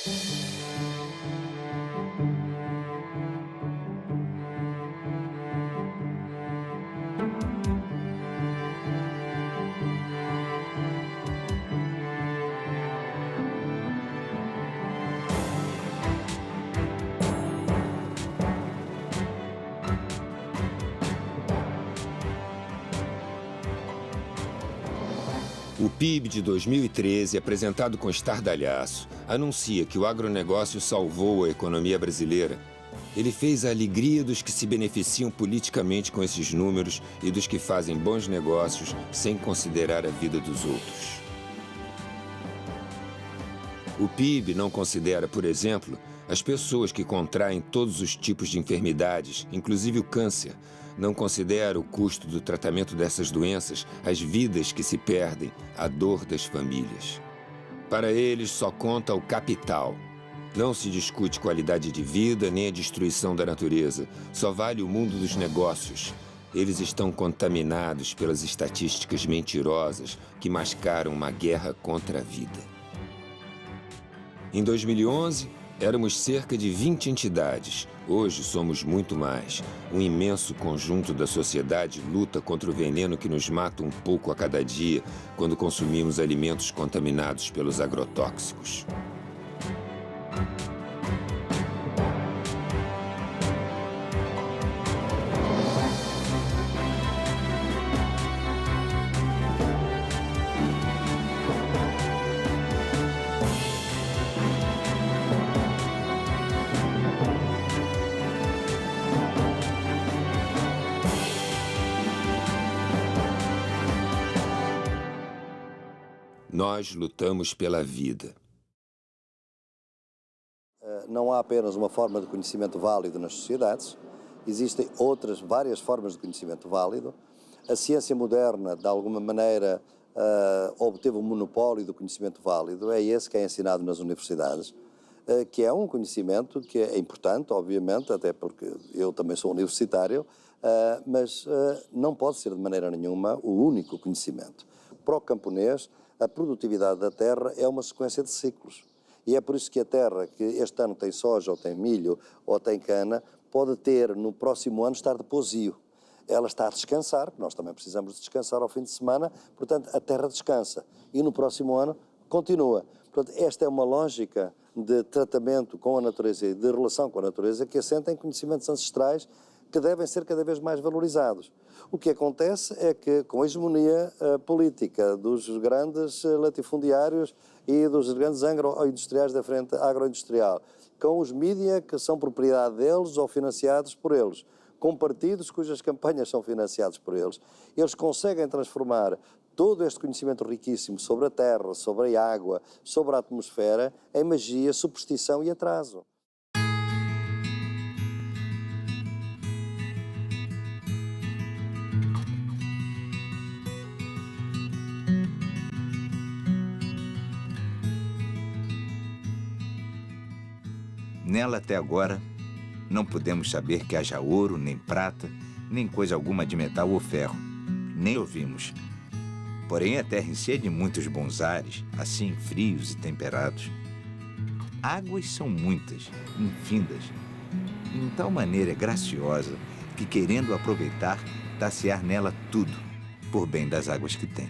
O PIB de 2013, apresentado com estardalhaço, anuncia que o agronegócio salvou a economia brasileira. Ele fez a alegria dos que se beneficiam politicamente com esses números e dos que fazem bons negócios sem considerar a vida dos outros. O PIB não considera, por exemplo, as pessoas que contraem todos os tipos de enfermidades, inclusive o câncer. Não considera o custo do tratamento dessas doenças, as vidas que se perdem, a dor das famílias. Para eles, só conta o capital. Não se discute qualidade de vida nem a destruição da natureza. Só vale o mundo dos negócios. Eles estão contaminados pelas estatísticas mentirosas que mascaram uma guerra contra a vida. Em 2011, éramos cerca de 20 entidades. Hoje somos muito mais. Um imenso conjunto da sociedade luta contra o veneno que nos mata um pouco a cada dia quando consumimos alimentos contaminados pelos agrotóxicos. Nós lutamos pela vida. Não há apenas uma forma de conhecimento válido nas sociedades, existem várias formas de conhecimento válido. A ciência moderna, de alguma maneira, obteve um monopólio do conhecimento válido, é esse que é ensinado nas universidades, que é um conhecimento que é importante, obviamente, até porque eu também sou universitário, mas não pode ser de maneira nenhuma o único conhecimento. Para o camponês, a produtividade da terra é uma sequência de ciclos. E é por isso que a terra que este ano tem soja, ou tem milho, ou tem cana, pode ter no próximo ano estar de pousio. Ela está a descansar, porque nós também precisamos de descansar ao fim de semana, portanto a terra descansa. E no próximo ano continua. Portanto, esta é uma lógica de tratamento com a natureza e de relação com a natureza que assenta em conhecimentos ancestrais que devem ser cada vez mais valorizados. O que acontece é que, com a hegemonia política dos grandes latifundiários e dos grandes agroindustriais da frente agroindustrial, com os mídia que são propriedade deles ou financiados por eles, com partidos cujas campanhas são financiados por eles, eles conseguem transformar todo este conhecimento riquíssimo sobre a terra, sobre a água, sobre a atmosfera, em magia, superstição e atraso. Nela, até agora, não podemos saber que haja ouro, nem prata, nem coisa alguma de metal ou ferro. Nem ouvimos. Porém, a terra enche de muitos bons ares, assim frios e temperados. Águas são muitas, infindas, e em tal maneira graciosa que, querendo aproveitar, tacear nela tudo, por bem das águas que tem.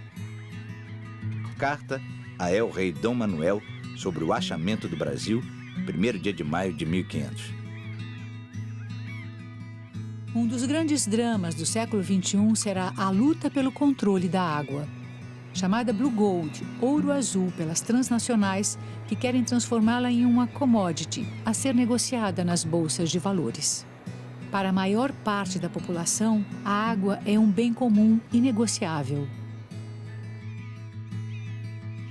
Carta a El-Rei Dom Manuel sobre o achamento do Brasil, 1º dia de maio de 1500. Um dos grandes dramas do século XXI será a luta pelo controle da água. Chamada Blue Gold, ouro azul pelas transnacionais que querem transformá-la em uma commodity a ser negociada nas bolsas de valores. Para a maior parte da população, a água é um bem comum inegociável.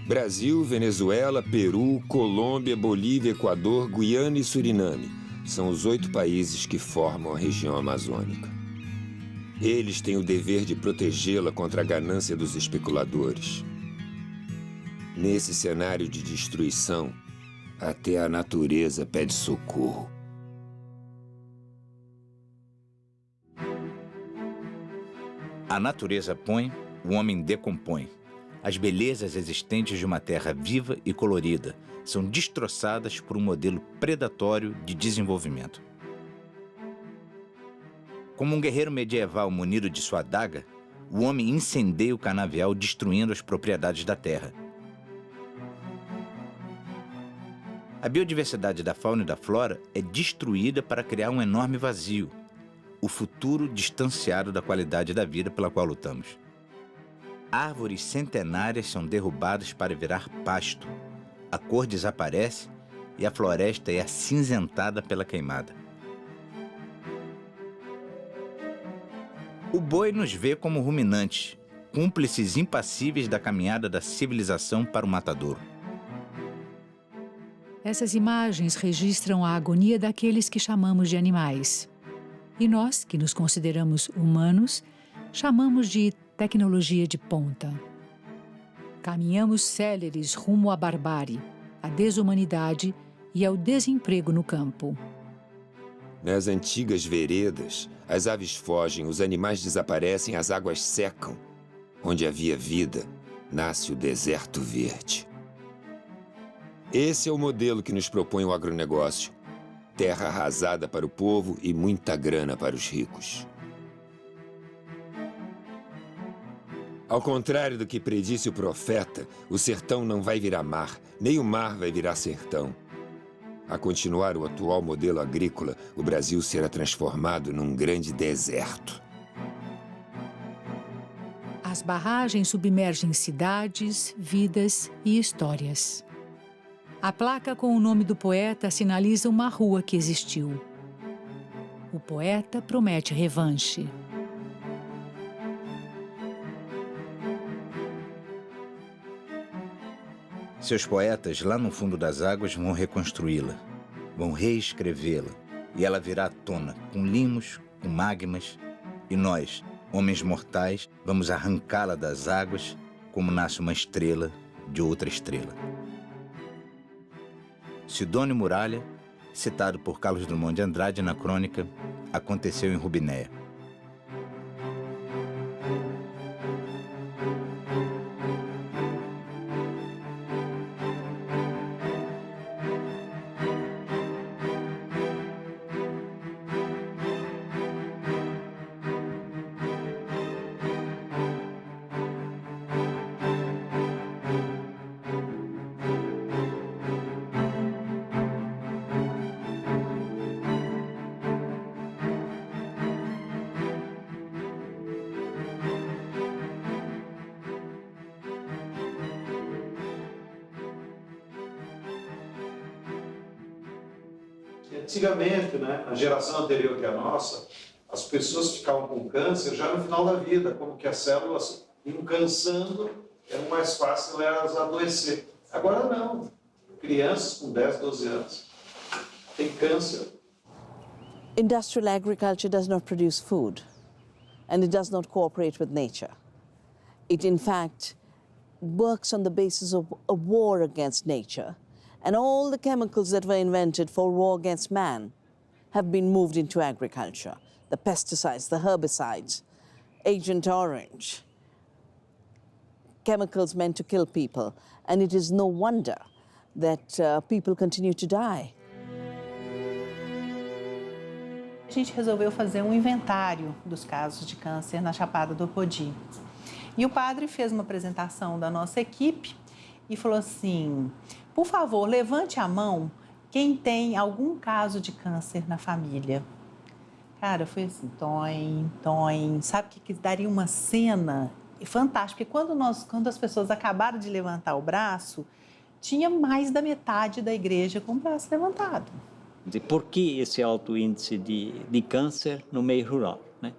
Brasil, Venezuela, Peru, Colômbia, Bolívia, Equador, Guiana e Suriname são os 8 países que formam a região amazônica. Eles têm o dever de protegê-la contra a ganância dos especuladores. Nesse cenário de destruição, até a natureza pede socorro. A natureza põe, o homem decompõe. As belezas existentes de uma terra viva e colorida são destroçadas por um modelo predatório de desenvolvimento. Como um guerreiro medieval munido de sua adaga, o homem incendeia o canavial destruindo as propriedades da terra. A biodiversidade da fauna e da flora é destruída para criar um enorme vazio, o futuro distanciado da qualidade da vida pela qual lutamos. Árvores centenárias são derrubadas para virar pasto, a cor desaparece e a floresta é acinzentada pela queimada. O boi nos vê como ruminantes, cúmplices impassíveis da caminhada da civilização para o matadouro. Essas imagens registram a agonia daqueles que chamamos de animais. E nós, que nos consideramos humanos, chamamos de tecnologia de ponta. Caminhamos céleres rumo à barbárie, à desumanidade e ao desemprego no campo. Nas antigas veredas, as aves fogem, os animais desaparecem, as águas secam. Onde havia vida, nasce o deserto verde. Esse é o modelo que nos propõe o agronegócio. Terra arrasada para o povo e muita grana para os ricos. Ao contrário do que predisse o profeta, o sertão não vai virar mar, nem o mar vai virar sertão. A continuar o atual modelo agrícola, o Brasil será transformado num grande deserto. As barragens submergem cidades, vidas e histórias. A placa com o nome do poeta sinaliza uma rua que existiu. O poeta promete revanche. Seus poetas, lá no fundo das águas, vão reconstruí-la, vão reescrevê-la, e ela virá à tona, com limos, com magmas, e nós, homens mortais, vamos arrancá-la das águas, como nasce uma estrela de outra estrela. Sidônio Muralha, citado por Carlos Drummond de Andrade na crônica Aconteceu em Rubinéia. Antigamente, né, a geração anterior que a nossa, as pessoas ficavam com câncer já no final da vida, como que as células iam cansando, era mais fácil elas adoecer. Agora não. Crianças com 10, 12 anos têm câncer. Industrial agriculture does not produce food, and it does not cooperate with nature. It, in fact, works on the basis of a war against nature. And all the chemicals that were invented for war against man have been moved into agriculture. The pesticides, the herbicides, Agent Orange, chemicals meant to kill people. And it is no wonder that people continue to die. A gente resolveu fazer um inventário dos casos de câncer na Chapada do Apodi. E o padre fez uma apresentação da nossa equipe e falou assim: por favor, levante a mão quem tem algum caso de câncer na família. Cara, foi assim, toim. Sabe que daria uma cena fantástica? Porque quando as pessoas acabaram de levantar o braço, tinha mais da metade da igreja com o braço levantado. Por que esse alto índice de câncer no meio rural, né?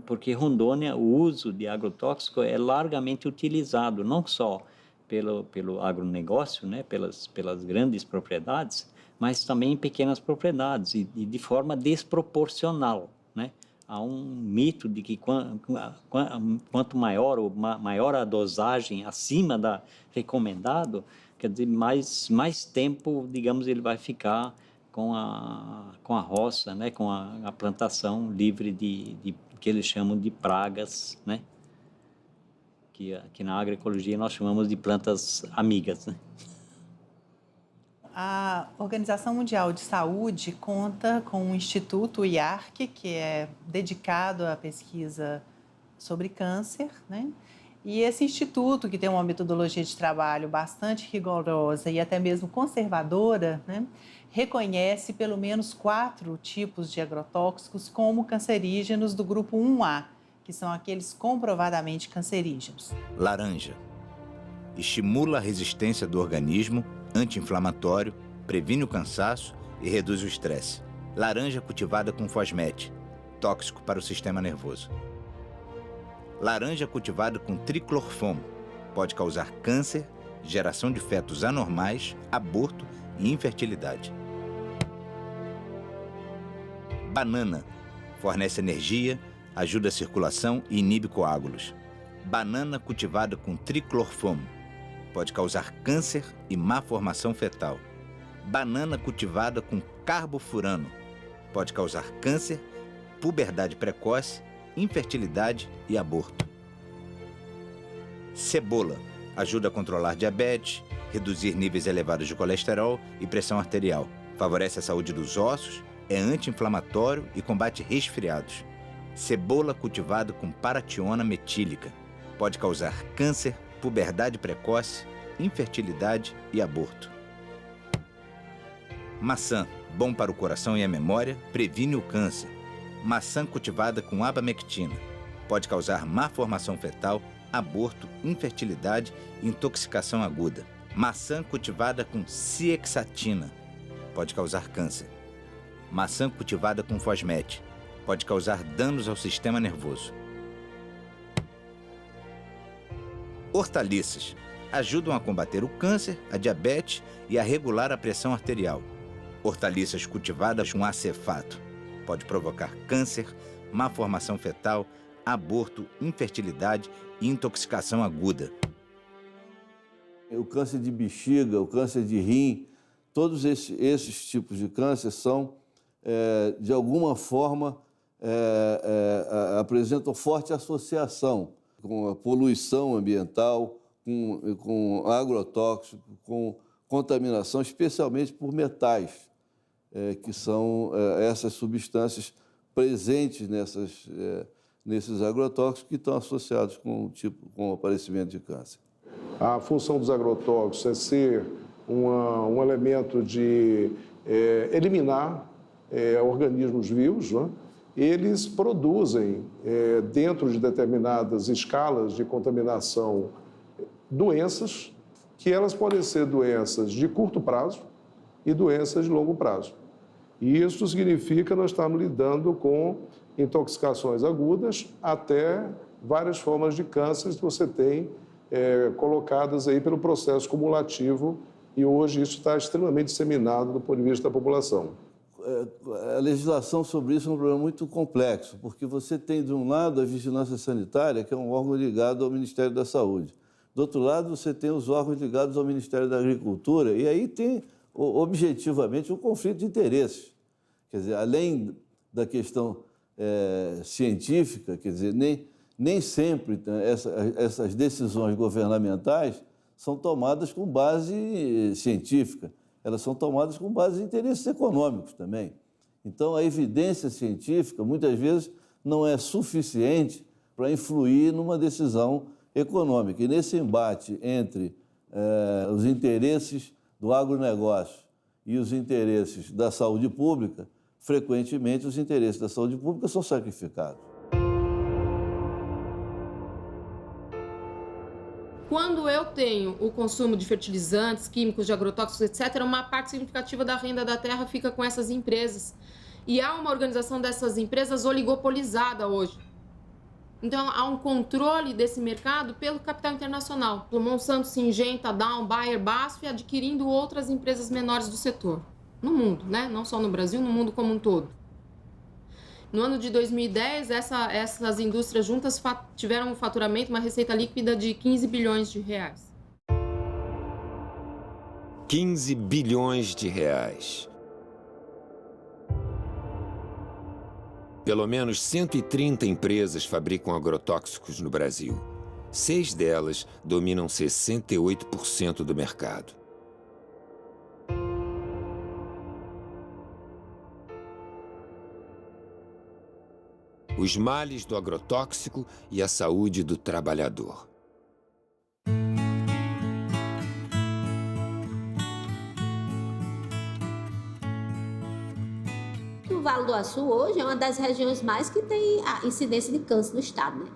Porque Rondônia, o uso de agrotóxico é largamente utilizado, não só pelo agronegócio, né, pelas grandes propriedades, mas também em pequenas propriedades e de forma desproporcional, né? Há um mito de que quanto maior a dosagem acima da recomendado, quer dizer, mais tempo, digamos, ele vai ficar com a roça, né, com a plantação livre de que eles chamam de pragas, né? que aqui na agroecologia nós chamamos de plantas amigas, né? A Organização Mundial de Saúde conta com um instituto, o IARC, que é dedicado à pesquisa sobre câncer, né? E esse instituto, que tem uma metodologia de trabalho bastante rigorosa e até mesmo conservadora, né, reconhece pelo menos 4 tipos de agrotóxicos como cancerígenos do grupo 1A, que são aqueles comprovadamente cancerígenos. Laranja. Estimula a resistência do organismo, anti-inflamatório, previne o cansaço e reduz o estresse. Laranja cultivada com fosmete, tóxico para o sistema nervoso. Laranja cultivada com triclorfomo, pode causar câncer, geração de fetos anormais, aborto e infertilidade. Banana, fornece energia, ajuda a circulação e inibe coágulos. Banana cultivada com triclorfomo, pode causar câncer e má formação fetal. Banana cultivada com carbofurano, pode causar câncer, puberdade precoce, infertilidade e aborto. Cebola, ajuda a controlar diabetes, reduzir níveis elevados de colesterol e pressão arterial. Favorece a saúde dos ossos, é anti-inflamatório e combate resfriados. Cebola cultivada com parationa metílica, pode causar câncer, puberdade precoce, infertilidade e aborto. Maçã, bom para o coração e a memória, previne o câncer. Maçã cultivada com abamectina, pode causar má formação fetal, aborto, infertilidade e intoxicação aguda. Maçã cultivada com ciexatina, pode causar câncer. Maçã cultivada com fosmete, pode causar danos ao sistema nervoso. Hortaliças, ajudam a combater o câncer, a diabetes e a regular a pressão arterial. Hortaliças cultivadas com acefato, pode provocar câncer, má formação fetal, aborto, infertilidade e intoxicação aguda. O câncer de bexiga, o câncer de rim, todos esses tipos de câncer são, de alguma forma, apresentam forte associação com a poluição ambiental, com agrotóxico, com contaminação, especialmente por metais, que são essas substâncias presentes nesses agrotóxicos que estão associados com o aparecimento de câncer. A função dos agrotóxicos é ser um elemento de eliminar organismos vivos, né? Eles produzem, dentro de determinadas escalas de contaminação, doenças, que elas podem ser doenças de curto prazo e doenças de longo prazo. E isso significa que nós estamos lidando com intoxicações agudas até várias formas de câncer que você tem colocadas aí pelo processo cumulativo, e hoje isso está extremamente disseminado do ponto de vista da população. A legislação sobre isso é um problema muito complexo, porque você tem, de um lado, a vigilância sanitária, que é um órgão ligado ao Ministério da Saúde. Do outro lado, você tem os órgãos ligados ao Ministério da Agricultura, e aí tem, objetivamente, um conflito de interesses. Quer dizer, além da questão científica, quer dizer, nem sempre essas decisões governamentais são tomadas com base científica. Elas são tomadas com base em interesses econômicos também. Então, a evidência científica, muitas vezes, não é suficiente para influir numa decisão econômica. E nesse embate entre os interesses do agronegócio e os interesses da saúde pública, frequentemente os interesses da saúde pública são sacrificados. Quando eu tenho o consumo de fertilizantes, químicos, de agrotóxicos, etc., uma parte significativa da renda da terra fica com essas empresas. E há uma organização dessas empresas oligopolizada hoje. Então, há um controle desse mercado pelo capital internacional, pelo Monsanto, Syngenta, Dow, Bayer, BASF, adquirindo outras empresas menores do setor. No mundo, né? Não só no Brasil, no mundo como um todo. No ano de 2010, essas indústrias juntas tiveram um faturamento, uma receita líquida de 15 bilhões de reais. 15 bilhões de reais. Pelo menos 130 empresas fabricam agrotóxicos no Brasil. 6 delas dominam 68% do mercado. Os males do agrotóxico e a saúde do trabalhador. O Vale do Açu hoje é uma das regiões mais que tem a incidência de câncer no estado, né?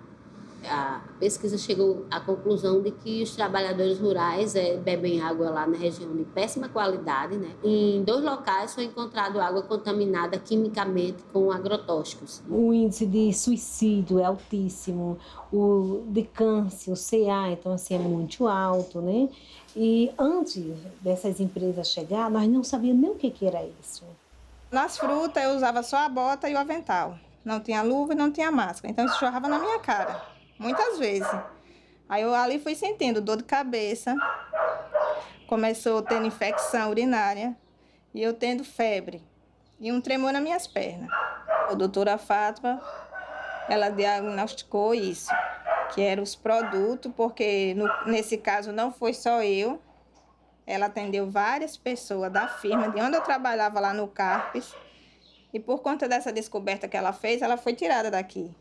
A pesquisa chegou à conclusão de que os trabalhadores rurais bebem água lá na região de péssima qualidade, né? Em 2 locais foi encontrado água contaminada quimicamente com agrotóxicos. O índice de suicídio é altíssimo, o de câncer, o CA, então assim, é muito alto, né? E antes dessas empresas chegar, nós não sabíamos nem o que era isso. Nas frutas eu usava só a bota e o avental. Não tinha luva e não tinha máscara, então isso jorrava na minha cara. Muitas vezes. Aí eu ali fui sentindo dor de cabeça, começou tendo infecção urinária e eu tendo febre e um tremor nas minhas pernas. A doutora Fátima, ela diagnosticou isso, que eram os produtos, porque nesse caso não foi só eu, ela atendeu várias pessoas da firma, de onde eu trabalhava lá no Carpes, e por conta dessa descoberta que ela fez, ela foi tirada daqui.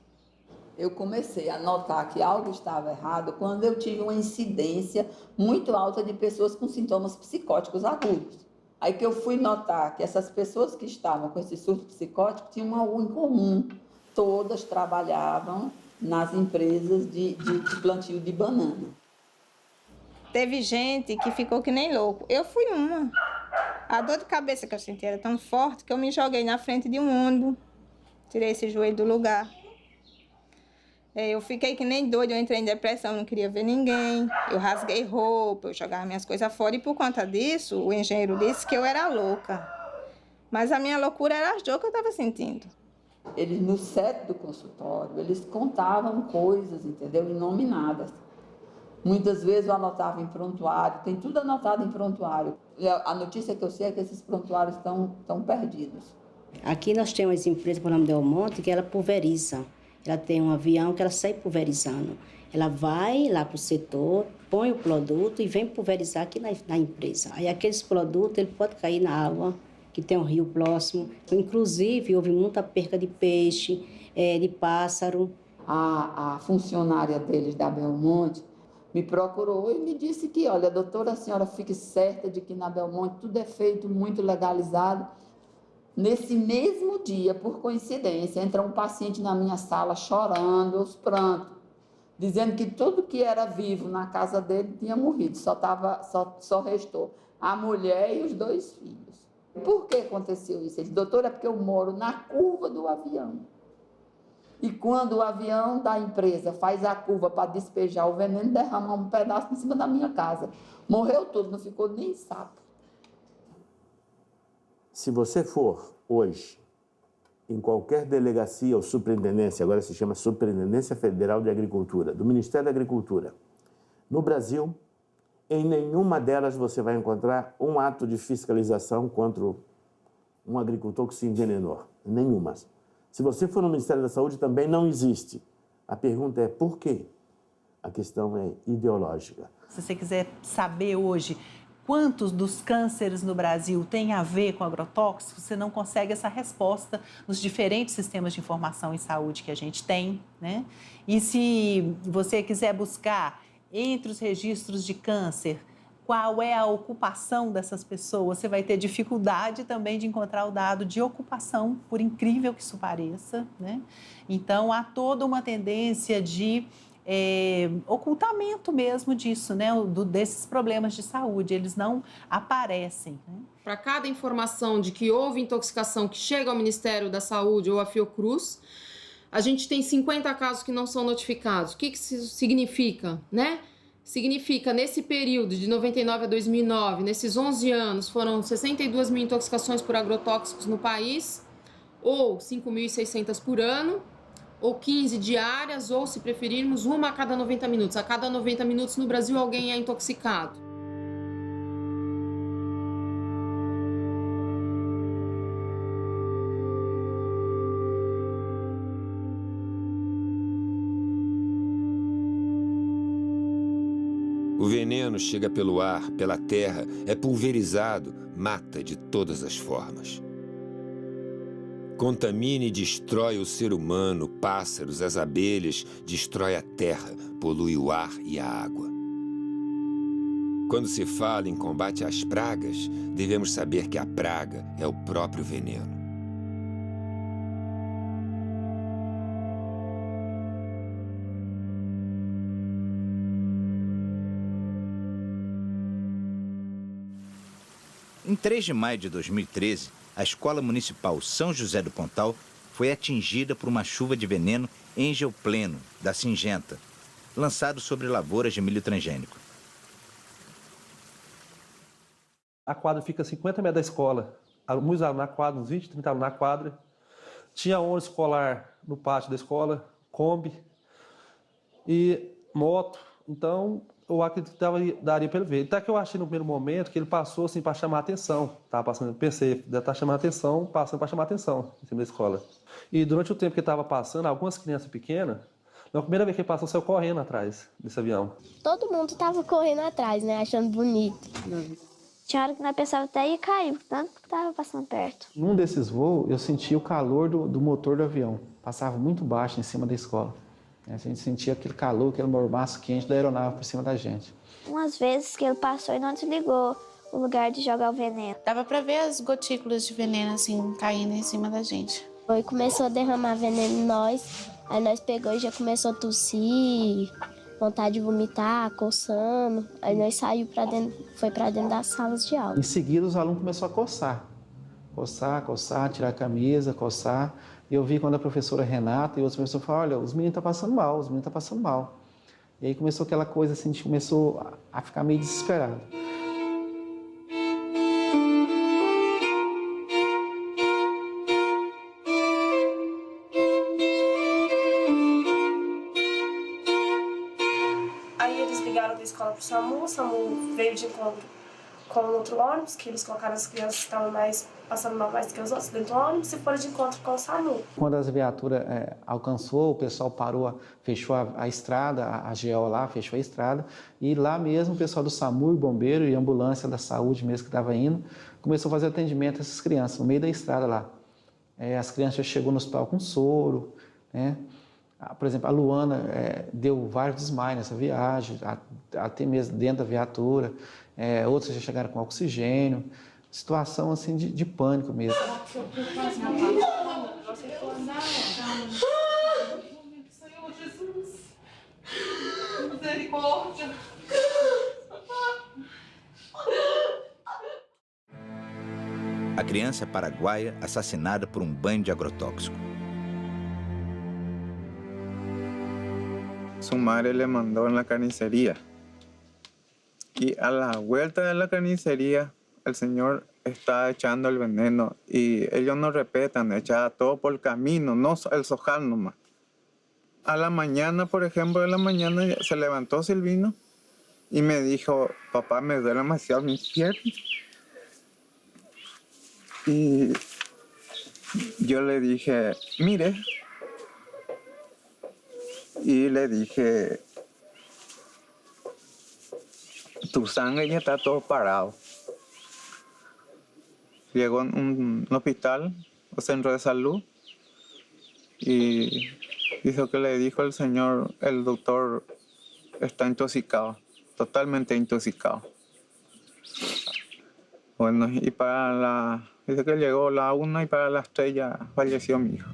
Eu comecei a notar que algo estava errado quando eu tive uma incidência muito alta de pessoas com sintomas psicóticos agudos. Aí que eu fui notar que essas pessoas que estavam com esse surto psicótico tinham algo em comum. Todas trabalhavam nas empresas de plantio de banana. Teve gente que ficou que nem louco. Eu fui uma. A dor de cabeça que eu senti era tão forte que eu me joguei na frente de um ônibus. Tirei esse joelho do lugar. Eu fiquei que nem doida, eu entrei em depressão, não queria ver ninguém. Eu rasguei roupa, eu jogava minhas coisas fora. E por conta disso, o engenheiro disse que eu era louca. Mas a minha loucura era as dores que eu estava sentindo. Eles, no set do consultório, eles contavam coisas, entendeu? Inominadas. Muitas vezes eu anotava em prontuário, tem tudo anotado em prontuário. A notícia que eu sei é que esses prontuários estão perdidos. Aqui nós temos uma empresa, por nome de Almonte, que ela pulveriza. Ela tem um avião que ela sai pulverizando. Ela vai lá para o setor, põe o produto e vem pulverizar aqui na empresa. Aí aqueles produtos, ele pode cair na água, que tem um rio próximo. Inclusive, houve muita perca de peixe, de pássaro. A funcionária deles da Belmonte me procurou e me disse que, olha, doutora, a senhora fique certa de que na Belmonte tudo é feito muito legalizado. Nesse mesmo dia, por coincidência, entra um paciente na minha sala chorando, aos prantos, dizendo que tudo que era vivo na casa dele tinha morrido, só restou a mulher e os 2 filhos. Por que aconteceu isso? Ele disse, doutora, é porque eu moro na curva do avião. E quando o avião da empresa faz a curva para despejar o veneno, derrama um pedaço em cima da minha casa. Morreu tudo, não ficou nem sapo. Se você for hoje em qualquer delegacia ou superintendência, agora se chama Superintendência Federal de Agricultura, do Ministério da Agricultura, no Brasil, em nenhuma delas você vai encontrar um ato de fiscalização contra um agricultor que se envenenou. Nenhuma. Se você for no Ministério da Saúde, também não existe. A pergunta é por quê? A questão é ideológica. Se você quiser saber hoje quantos dos cânceres no Brasil têm a ver com agrotóxicos, você não consegue essa resposta nos diferentes sistemas de informação em saúde que a gente tem, né? E se você quiser buscar entre os registros de câncer qual é a ocupação dessas pessoas, você vai ter dificuldade também de encontrar o dado de ocupação, por incrível que isso pareça, né? Então, há toda uma tendência de ocultamento mesmo disso, né? Desses problemas de saúde, eles não aparecem, né? Para cada informação de que houve intoxicação que chega ao Ministério da Saúde ou à Fiocruz, a gente tem 50 casos que não são notificados. O que isso significa, né? Significa, nesse período de 99 a 2009, nesses 11 anos, foram 62 mil intoxicações por agrotóxicos no país, ou 5.600 por ano, ou 15 diárias, ou, se preferirmos, uma a cada 90 minutos. A cada 90 minutos no Brasil alguém é intoxicado. O veneno chega pelo ar, pela terra, é pulverizado, mata de todas as formas. Contamina e destrói o ser humano, pássaros, as abelhas, destrói a terra, polui o ar e a água. Quando se fala em combate às pragas, devemos saber que a praga é o próprio veneno. Em 3 de maio de 2013, a Escola Municipal São José do Pontal foi atingida por uma chuva de veneno engeopleno, da Singenta, lançado sobre lavouras de milho transgênico. A quadra fica a 50 metros da escola. Muitos alunos na quadra, uns 20, 30 alunos na quadra. Tinha ônibus escolar no pátio da escola, Kombi e moto. Então, eu acredito que daria para ele ver. Até que eu achei no primeiro momento que ele passou assim para chamar a atenção. Pensei, deve estar chamando a atenção, passando para chamar a atenção em cima da escola. E durante o tempo que ele estava passando, algumas crianças pequenas, na primeira vez que ele passou, saiu correndo atrás desse avião. Todo mundo estava correndo atrás, né? Achando bonito. Tinha hora que nós pensávamos até ia cair, tanto que estava passando perto. Num desses voos, eu senti o calor do motor do avião. Passava muito baixo em cima da escola. A gente sentia aquele calor, aquele mormaço quente da aeronave por cima da gente. Umas vezes que ele passou e não desligou o lugar de jogar o veneno. Dava pra ver as gotículas de veneno, assim, caindo em cima da gente. Foi, começou a derramar veneno em nós, aí nós pegou e já começou a tossir, vontade de vomitar, coçando. Aí nós saímos foi pra dentro das salas de aula. Em seguida, os alunos começaram a coçar. Coçar, tirar a camisa, coçar. E eu vi quando a professora Renata e outros professores falaram, olha, os meninos estão passando mal, E aí começou aquela coisa assim, a gente começou a ficar meio desesperado. Aí eles ligaram da escola pro SAMU, o SAMU veio de encontro com outro ônibus, que eles colocaram as crianças que estavam passando mal mais que os outros dentro do ônibus e foram de encontro com o SAMU. Quando as viaturas alcançou, o pessoal parou, fechou a estrada, a GO lá fechou a estrada, e lá mesmo o pessoal do SAMU, bombeiro e ambulância da saúde mesmo que estava indo, começou a fazer atendimento a essas crianças, no meio da estrada lá. As crianças já chegou no hospital com soro, né? Por exemplo, a Luana deu vários desmaios nessa viagem, até mesmo dentro da viatura. Outros já chegaram com oxigênio. Situação assim de pânico mesmo. Senhor Jesus, misericórdia. A criança paraguaia assassinada por um banho de agrotóxico. Su madre le mandó en la carnicería y a la vuelta de la carnicería el señor está echando el veneno y ellos no respetan, echaba todo por el camino, no el sojal nomás. A la mañana, por ejemplo, se levantó Silvino y me dijo, papá, me duele demasiado mis piernas. Y yo le dije, mire, y le dije, tu sangre ya está todo parado. Llegó en un hospital, o centro de salud, y dijo que le dijo el señor, el doctor está intoxicado, totalmente intoxicado. Bueno, y dice que llegó la 1 y para las 3 ya falleció mi hijo.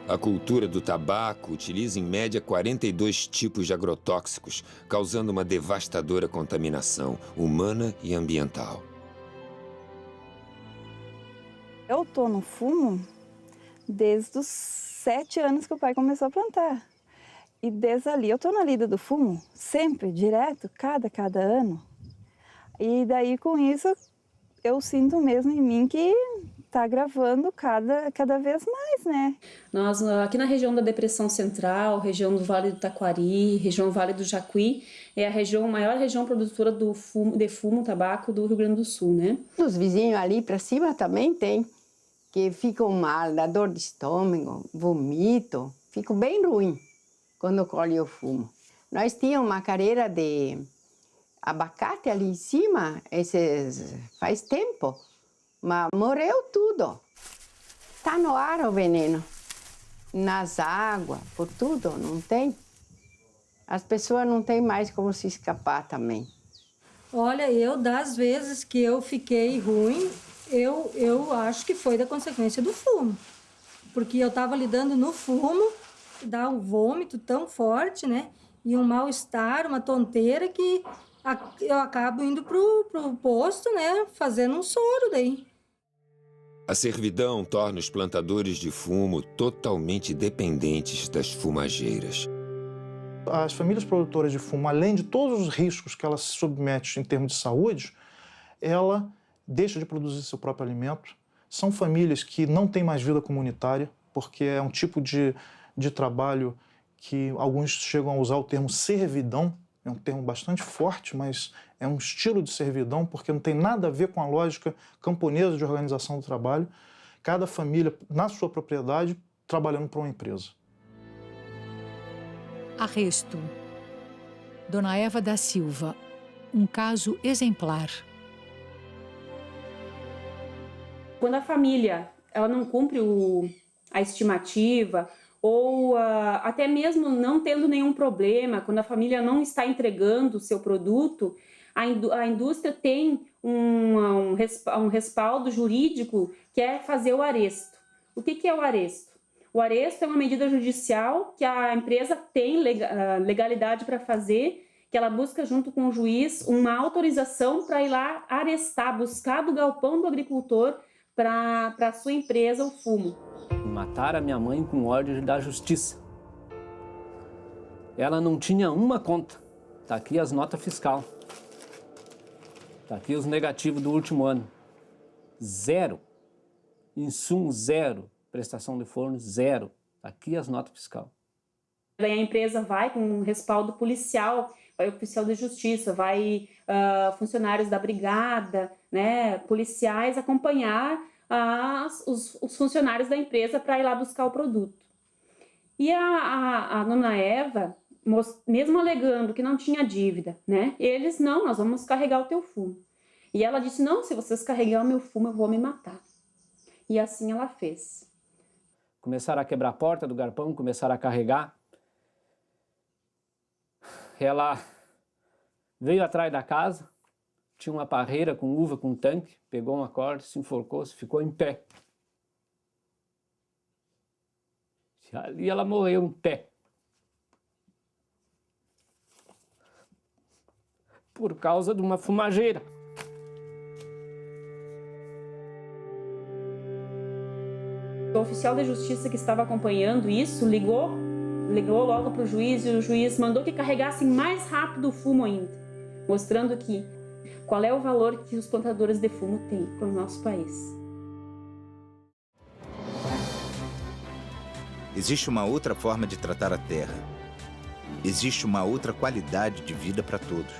A cultura do tabaco utiliza em média 42 tipos de agrotóxicos, causando uma devastadora contaminação humana e ambiental. Eu estou no fumo desde os 7 anos que o pai começou a plantar. E desde ali eu estou na lida do fumo, sempre, direto, cada ano. E daí com isso eu sinto mesmo em mim que está agravando cada vez mais, né? Nós, aqui na região da Depressão Central, região do Vale do Taquari, região Vale do Jacuí, é a maior região produtora de fumo, tabaco do Rio Grande do Sul, né? Os vizinhos ali para cima também tem. que ficam mal, dá dor de estômago, vomito, fico bem ruim quando colho o fumo. Nós tínhamos uma careira de abacate ali em cima, faz tempo, mas morreu tudo. Está no ar o veneno, nas águas, por tudo, não tem. As pessoas não têm mais como se escapar também. Olha, das vezes que eu fiquei ruim, eu acho que foi da consequência do fumo. Porque eu estava lidando no fumo, dá um vômito tão forte, né? E um mal-estar, uma tonteira que eu acabo indo pro posto, né? Fazendo um soro daí. A servidão torna os plantadores de fumo totalmente dependentes das fumageiras. As famílias produtoras de fumo, além de todos os riscos que ela se submete em termos de saúde, ela deixa de produzir seu próprio alimento. São famílias que não têm mais vida comunitária, porque é um tipo de trabalho que alguns chegam a usar o termo servidão. É um termo bastante forte, mas é um estilo de servidão, porque não tem nada a ver com a lógica camponesa de organização do trabalho. Cada família, na sua propriedade, trabalhando para uma empresa. Arresto. Dona Eva da Silva, um caso exemplar. Quando a família ela não cumpre a estimativa, ou até mesmo não tendo nenhum problema, quando a família não está entregando o seu produto, a indústria tem um respaldo jurídico que é fazer o aresto. O que é o aresto? O aresto é uma medida judicial que a empresa tem legalidade para fazer, que ela busca junto com o juiz uma autorização para ir lá arestar, buscar do galpão do agricultor para a sua empresa o fumo. Mataram a minha mãe com ordem da justiça. Ela não tinha uma conta. Tá aqui as notas fiscal. Tá aqui os negativos do último ano. 0. Insumo 0. Prestação de forno 0. Tá aqui as notas fiscal. Daí a empresa vai com um respaldo policial, vai oficial de justiça, vai funcionários da brigada, né, policiais acompanhar os funcionários da empresa para ir lá buscar o produto. E a dona Eva, mesmo alegando que não tinha dívida, né, eles, não, nós vamos carregar o teu fumo. E ela disse, não, se vocês carregarem o meu fumo, eu vou me matar. E assim ela fez. Começaram a quebrar a porta do galpão, começaram a carregar. Ela veio atrás da casa, tinha uma parreira com uva, com tanque, pegou uma corda, se enforcou, ficou em pé. E ali ela morreu em pé. Por causa de uma fumageira. O oficial de justiça que estava acompanhando isso ligou logo para o juiz, e o juiz mandou que carregassem mais rápido o fumo ainda, mostrando que qual é o valor que os plantadores de fumo têm para o nosso país. Existe uma outra forma de tratar a terra. Existe uma outra qualidade de vida para todos.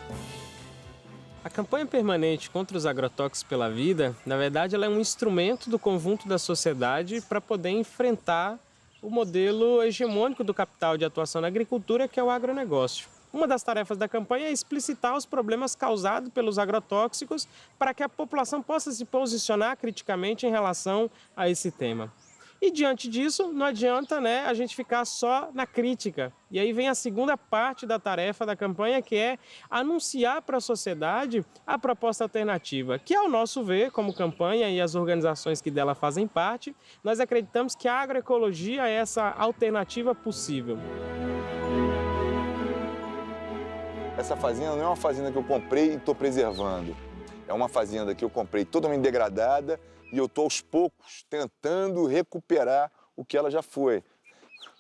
A campanha permanente contra os agrotóxicos pela vida, na verdade, ela é um instrumento do conjunto da sociedade para poder enfrentar o modelo hegemônico do capital de atuação na agricultura, que é o agronegócio. Uma das tarefas da campanha é explicitar os problemas causados pelos agrotóxicos para que a população possa se posicionar criticamente em relação a esse tema. E diante disso, não adianta, né, a gente ficar só na crítica. E aí vem a segunda parte da tarefa da campanha, que é anunciar para a sociedade a proposta alternativa, que, ao nosso ver, como campanha e as organizações que dela fazem parte, nós acreditamos que a agroecologia é essa alternativa possível. Essa fazenda não é uma fazenda que eu comprei e estou preservando. É uma fazenda que eu comprei totalmente degradada e eu estou aos poucos tentando recuperar o que ela já foi.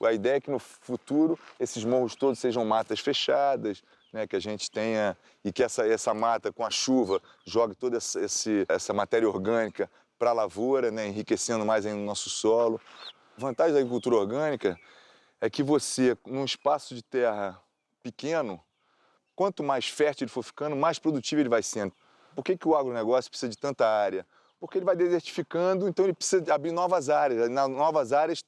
A ideia é que no futuro esses morros todos sejam matas fechadas, né, que a gente tenha, e que essa mata com a chuva jogue toda essa matéria orgânica para a lavoura, né, enriquecendo mais ainda o nosso solo. A vantagem da agricultura orgânica é que você, num espaço de terra pequeno, quanto mais fértil ele for ficando, mais produtivo ele vai sendo. Por que o agronegócio precisa de tanta área? porque ele vai desertificando, então ele precisa abrir novas áreas. Nas novas áreas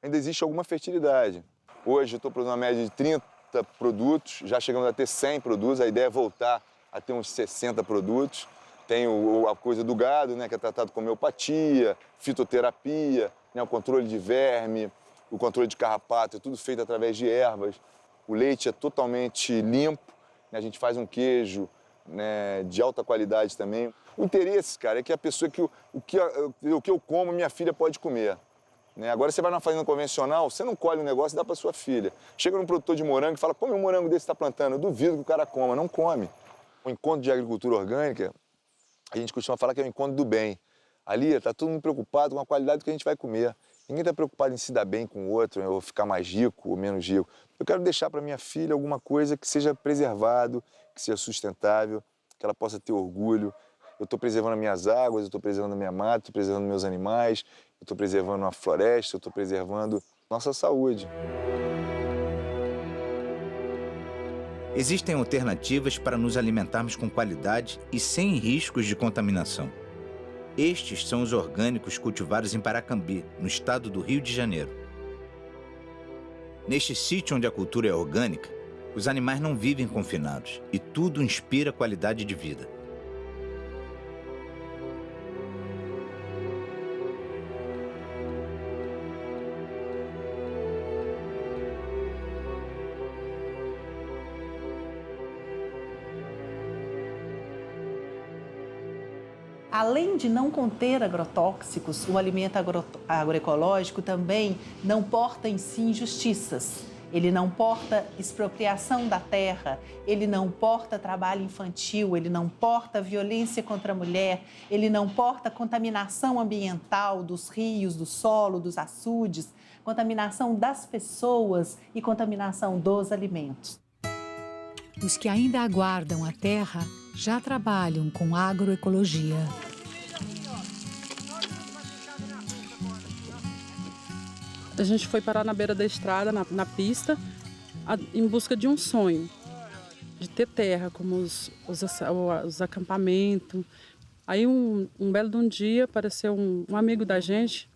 ainda existe alguma fertilidade. Hoje eu estou produzindo uma média de 30 produtos, já chegamos a ter 100 produtos, a ideia é voltar a ter uns 60 produtos. Tem a coisa do gado, né, que é tratado com homeopatia, fitoterapia, né, o controle de verme, o controle de carrapato, é tudo feito através de ervas. O leite é totalmente limpo, né, a gente faz um queijo, né, de alta qualidade também. O interesse, cara, é que a pessoa o que eu como, minha filha pode comer. Né? Agora você vai numa fazenda convencional, você não colhe um negócio e dá para sua filha. Chega num produtor de morango e fala, come um morango desse que está plantando. Eu duvido que o cara coma, não come. O encontro de agricultura orgânica, a gente costuma falar que é o encontro do bem. Ali está todo mundo preocupado com a qualidade do que a gente vai comer. Ninguém está preocupado em se dar bem com o outro, ou ficar mais rico ou menos rico. Eu quero deixar para minha filha alguma coisa que seja preservado, que seja sustentável, que ela possa ter orgulho. Eu estou preservando as minhas águas, eu estou preservando a minha mata, estou preservando meus animais, eu estou preservando a floresta, eu estou preservando nossa saúde. Existem alternativas para nos alimentarmos com qualidade e sem riscos de contaminação. Estes são os orgânicos cultivados em Paracambi, no estado do Rio de Janeiro. Neste sítio onde a cultura é orgânica, os animais não vivem confinados e tudo inspira qualidade de vida. Além de não conter agrotóxicos, o alimento agroecológico também não porta em si injustiças. Ele não porta expropriação da terra, ele não porta trabalho infantil, ele não porta violência contra a mulher, ele não porta contaminação ambiental dos rios, do solo, dos açudes, contaminação das pessoas e contaminação dos alimentos. Os que ainda aguardam a terra já trabalham com agroecologia. A gente foi parar na beira da estrada, na pista, em busca de um sonho, de ter terra, como os acampamentos. Aí um belo de um dia apareceu um amigo da gente,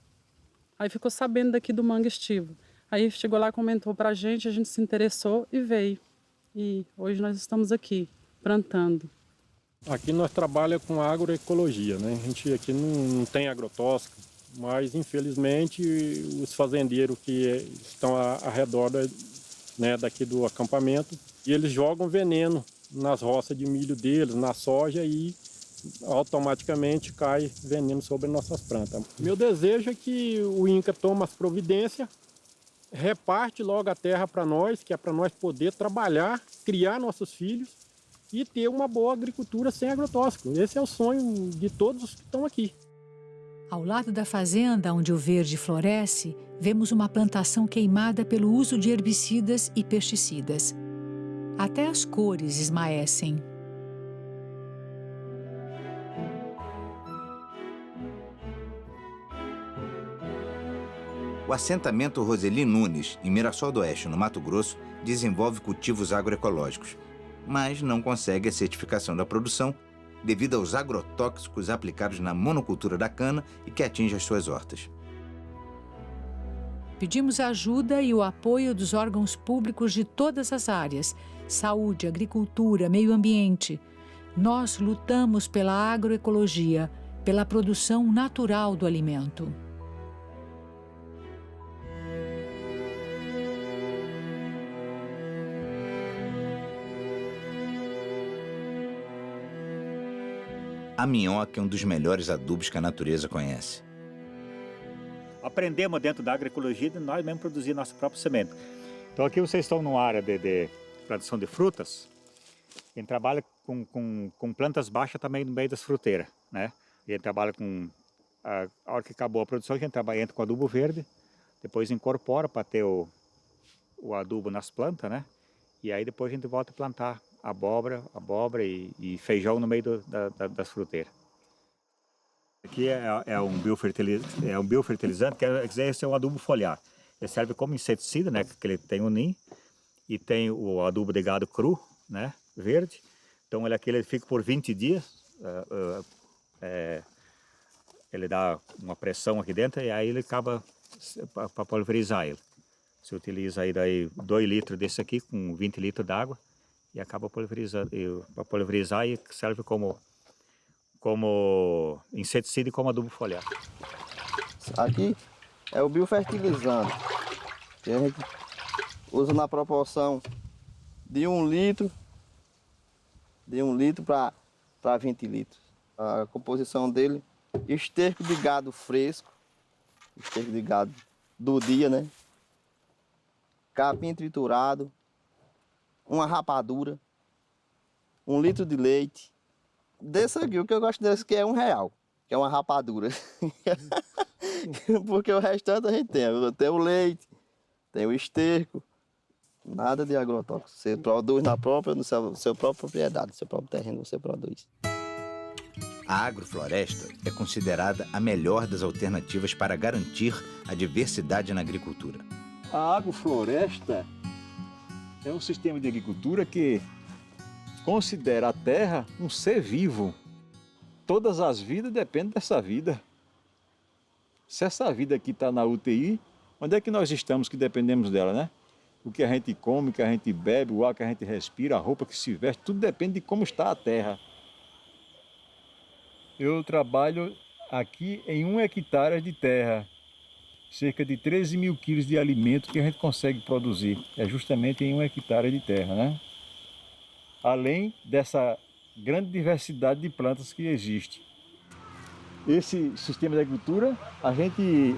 aí ficou sabendo daqui do Manga Estivo. Aí chegou lá, comentou pra gente, a gente se interessou e veio. E hoje nós estamos aqui, plantando. Aqui nós trabalhamos com agroecologia, né? A gente aqui não tem agrotóxico, mas infelizmente os fazendeiros que estão ao redor daqui do acampamento, e eles jogam veneno nas roças de milho deles, na soja, e automaticamente cai veneno sobre nossas plantas. Meu desejo é que o INCRA tome as providências, reparte logo a terra para nós, que é para nós poder trabalhar, criar nossos filhos e ter uma boa agricultura sem agrotóxico. Esse é o sonho de todos os que estão aqui. Ao lado da fazenda onde o verde floresce, vemos uma plantação queimada pelo uso de herbicidas e pesticidas. Até as cores esmaecem. O assentamento Roseli Nunes, em Mirassol do Oeste, no Mato Grosso, desenvolve cultivos agroecológicos, mas não consegue a certificação da produção devido aos agrotóxicos aplicados na monocultura da cana e que atinge as suas hortas. Pedimos a ajuda e o apoio dos órgãos públicos de todas as áreas: saúde, agricultura, meio ambiente. Nós lutamos pela agroecologia, pela produção natural do alimento. A minhoca é um dos melhores adubos que a natureza conhece. Aprendemos dentro da agroecologia de nós mesmos produzir nossa própria semente. Então aqui vocês estão numa área de produção de frutas. A gente trabalha com plantas baixas também no meio das fruteiras, né? A gente trabalha com... A hora que acabou a produção, a gente entra com adubo verde, depois incorpora para ter o adubo nas plantas, né? E aí depois a gente volta a plantar abóbora e feijão no meio das fruteiras. Aqui é um biofertilizante, que é um adubo foliar. Ele serve como inseticida, né? Que ele tem o NIM e tem o adubo de gado cru, né? Verde. Então ele fica por 20 dias ele dá uma pressão aqui dentro e aí ele acaba para pulverizar ele. Você utiliza aí daí 2 litros desse aqui com 20 litros d'água e acaba pulverizando, para pulverizar e serve como inseticida e como adubo foliar. Aqui é o biofertilizante, que a gente usa na proporção de 1 litro, para 20 litros. A composição dele, esterco de gado fresco, esterco de gado do dia, né? Capim triturado, uma rapadura, 1 litro de leite. Desse aqui, o que eu gosto desse aqui é R$1, que é uma rapadura. Porque o restante a gente tem o leite, tem o esterco, nada de agrotóxico. Você produz no seu próprio propriedade, no seu próprio terreno você produz. A agrofloresta é considerada a melhor das alternativas para garantir a diversidade na agricultura. A agrofloresta é um sistema de agricultura que considera a terra um ser vivo. Todas as vidas dependem dessa vida. Se essa vida aqui está na UTI, onde é que nós estamos que dependemos dela, né? O que a gente come, o que a gente bebe, o ar que a gente respira, a roupa que se veste, tudo depende de como está a terra. Eu trabalho aqui em 1 hectare de terra, cerca de 13 mil quilos de alimento que a gente consegue produzir. É justamente em 1 hectare de terra, né? Além dessa grande diversidade de plantas que existe. Esse sistema de agricultura, a gente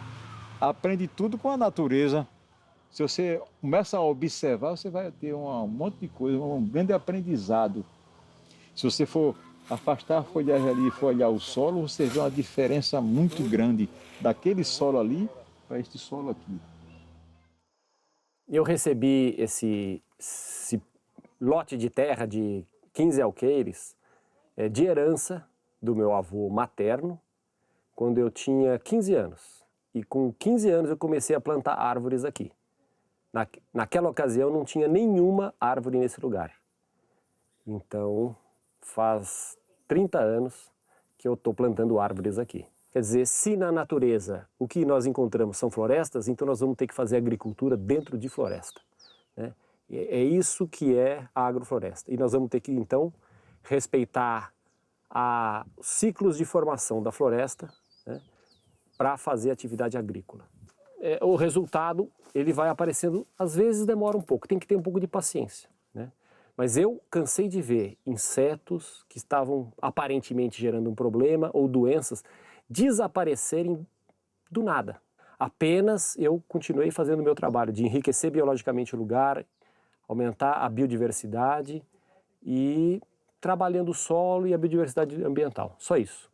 aprende tudo com a natureza. Se você começa a observar, você vai ter um monte de coisa, um grande aprendizado. Se você for afastar a folhagem ali e for olhar o solo, você vê uma diferença muito grande daquele solo ali para este solo aqui. Eu recebi esse lote de terra de 15 alqueires de herança do meu avô materno, quando eu tinha 15 anos. E com 15 anos eu comecei a plantar árvores aqui. Naquela ocasião não tinha nenhuma árvore nesse lugar. Então faz 30 anos que eu estou plantando árvores aqui. Quer dizer, se na natureza o que nós encontramos são florestas, então nós vamos ter que fazer agricultura dentro de floresta, né? É isso que é a agrofloresta. E nós vamos ter que, então, respeitar os ciclos de formação da floresta, né, para fazer atividade agrícola. O resultado, ele vai aparecendo, às vezes demora um pouco, tem que ter um pouco de paciência, né? Mas eu cansei de ver insetos que estavam aparentemente gerando um problema ou doenças desaparecerem do nada. Apenas eu continuei fazendo o meu trabalho de enriquecer biologicamente o lugar, aumentar a biodiversidade e trabalhando o solo e a biodiversidade ambiental. Só isso.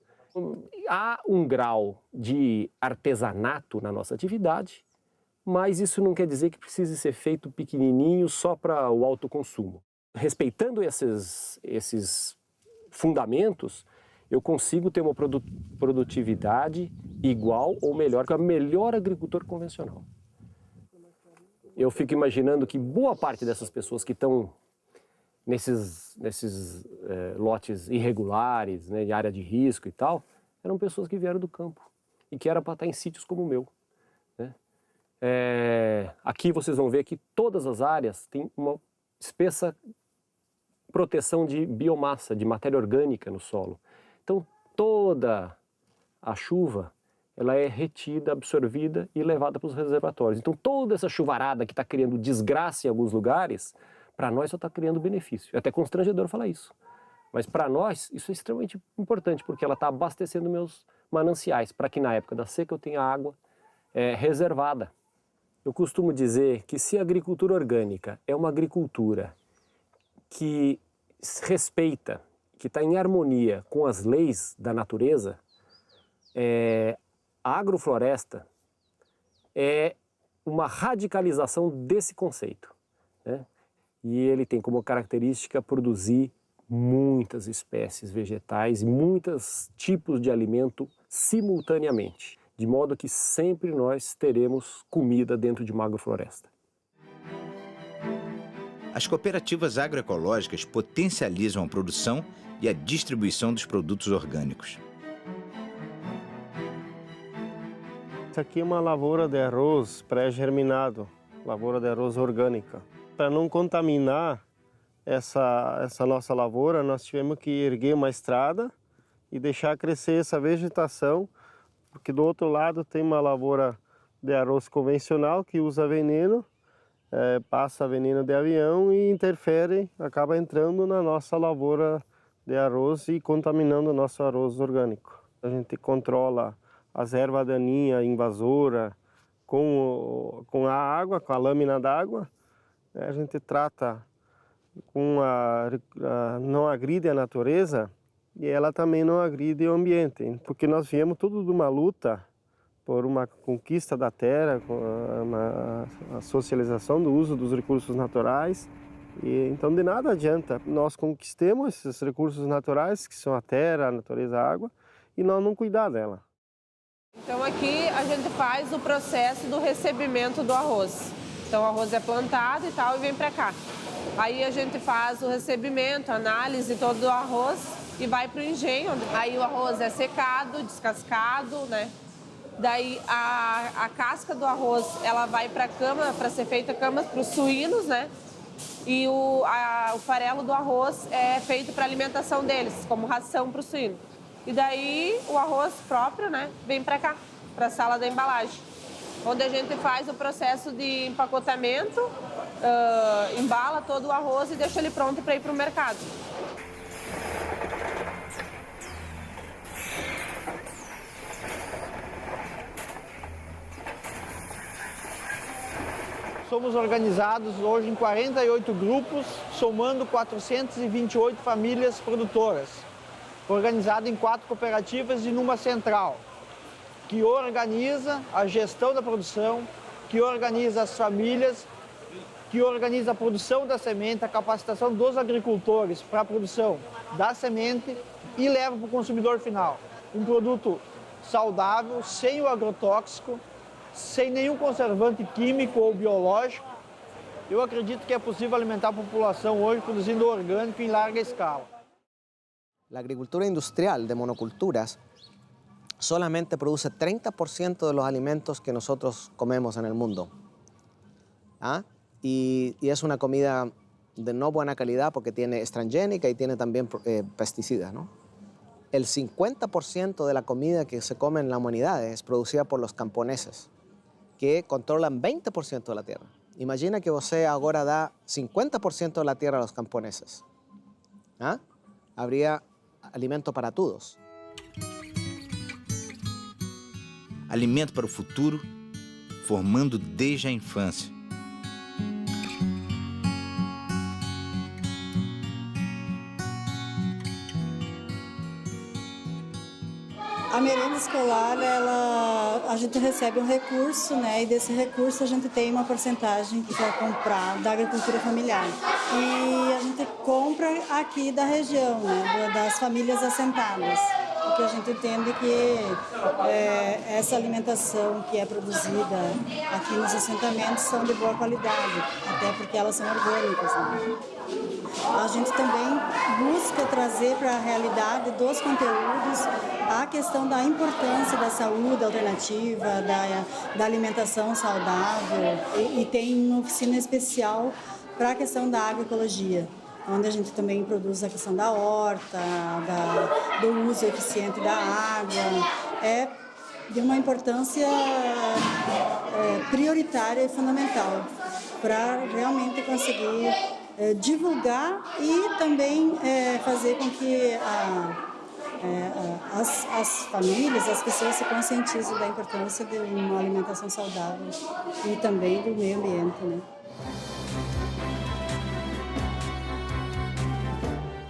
Há um grau de artesanato na nossa atividade, mas isso não quer dizer que precise ser feito pequenininho só para o autoconsumo. Respeitando esses fundamentos, eu consigo ter uma produtividade igual ou melhor que o melhor agricultor convencional. Eu fico imaginando que boa parte dessas pessoas que estão nesses lotes irregulares, né, de área de risco e tal, eram pessoas que vieram do campo e que era para estar em sítios como o meu, né? Aqui vocês vão ver que todas as áreas têm uma espessa proteção de biomassa, de matéria orgânica no solo. Então toda a chuva ela é retida, absorvida e levada para os reservatórios. Então toda essa chuvarada que está criando desgraça em alguns lugares, para nós só está criando benefício. É até constrangedor falar isso. Mas para nós isso é extremamente importante, porque ela está abastecendo meus mananciais, para que na época da seca eu tenha água reservada. Eu costumo dizer que se a agricultura orgânica é uma agricultura que respeita, que está em harmonia com as leis da natureza, a agrofloresta é uma radicalização desse conceito, né? E ele tem como característica produzir muitas espécies vegetais e muitos tipos de alimento simultaneamente, de modo que sempre nós teremos comida dentro de uma agrofloresta. As cooperativas agroecológicas potencializam a produção e a distribuição dos produtos orgânicos. Esta aqui é uma lavoura de arroz pré-germinado, lavoura de arroz orgânica. Para não contaminar essa nossa lavoura, nós tivemos que erguer uma estrada e deixar crescer essa vegetação, porque do outro lado tem uma lavoura de arroz convencional que usa veneno, passa veneno de avião e interfere, acaba entrando na nossa lavoura de arroz e contaminando o nosso arroz orgânico. A gente controla as ervas daninhas, invasora, com a água, com a lâmina d'água. A gente trata não agride a natureza e ela também não agride o ambiente, porque nós viemos tudo de uma luta por uma conquista da terra, a socialização do uso dos recursos naturais. E, então, de nada adianta nós conquistemos esses recursos naturais, que são a terra, a natureza, a água, e nós não cuidar dela. Então, aqui a gente faz o processo do recebimento do arroz. Então, o arroz é plantado e tal e vem para cá. Aí a gente faz o recebimento, análise todo do arroz e vai para o engenho. Aí o arroz é secado, descascado, né? Daí a casca do arroz, ela vai para a cama, para ser feita cama para os suínos, né? E o farelo do arroz é feito para alimentação deles, como ração para o suíno. E daí o arroz próprio, né, vem para cá, para a sala da embalagem, onde a gente faz o processo de empacotamento, embala todo o arroz e deixa ele pronto para ir para o mercado. Somos organizados hoje em 48 grupos, somando 428 famílias produtoras, organizado em 4 cooperativas e numa central, que organiza a gestão da produção, que organiza as famílias, que organiza a produção da semente, a capacitação dos agricultores para a produção da semente e leva para o consumidor final um produto saudável, sem o agrotóxico, sem nenhum conservante químico ou biológico. Eu acredito que é possível alimentar a população hoje produzindo orgânico em larga escala. La agricultura industrial de monoculturas solamente produce 30% de los alimentos que nosotros comemos en el mundo. ¿Ah? Y es una comida de no buena calidad porque tiene transgénica y tiene también pesticidas, ¿no? El 50% de la comida que se come en la humanidad es producida por los camponeses, que controlan 20% de la tierra. Imagina que você agora dá 50% de la tierra a los camponeses. ¿Ah? Habría alimento para todos. Alimento para o futuro, formando desde a infância. A merenda escolar, a gente recebe um recurso, né? E desse recurso a gente tem uma porcentagem para comprar da agricultura familiar. E a gente compra aqui da região, né? Das famílias assentadas. Porque a gente entende que essa alimentação que é produzida aqui nos assentamentos são de boa qualidade, até porque elas são orgânicas, né? A gente também busca trazer para a realidade dos conteúdos a questão da importância da saúde alternativa, da alimentação saudável e tem uma oficina especial para a questão da agroecologia, onde a gente também produz a questão da horta, do uso eficiente da água. É de uma importância prioritária e fundamental para realmente conseguir divulgar e também fazer com que as famílias, as pessoas se conscientizem da importância de uma alimentação saudável e também do meio ambiente, né?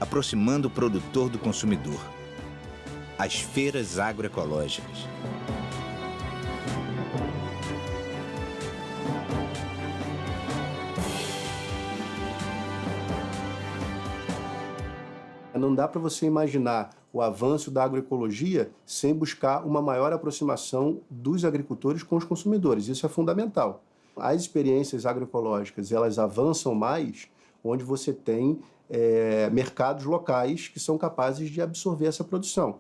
Aproximando o produtor do consumidor. As feiras agroecológicas. Não dá para você imaginar o avanço da agroecologia sem buscar uma maior aproximação dos agricultores com os consumidores. Isso é fundamental. As experiências agroecológicas, elas avançam mais onde você tem mercados locais que são capazes de absorver essa produção.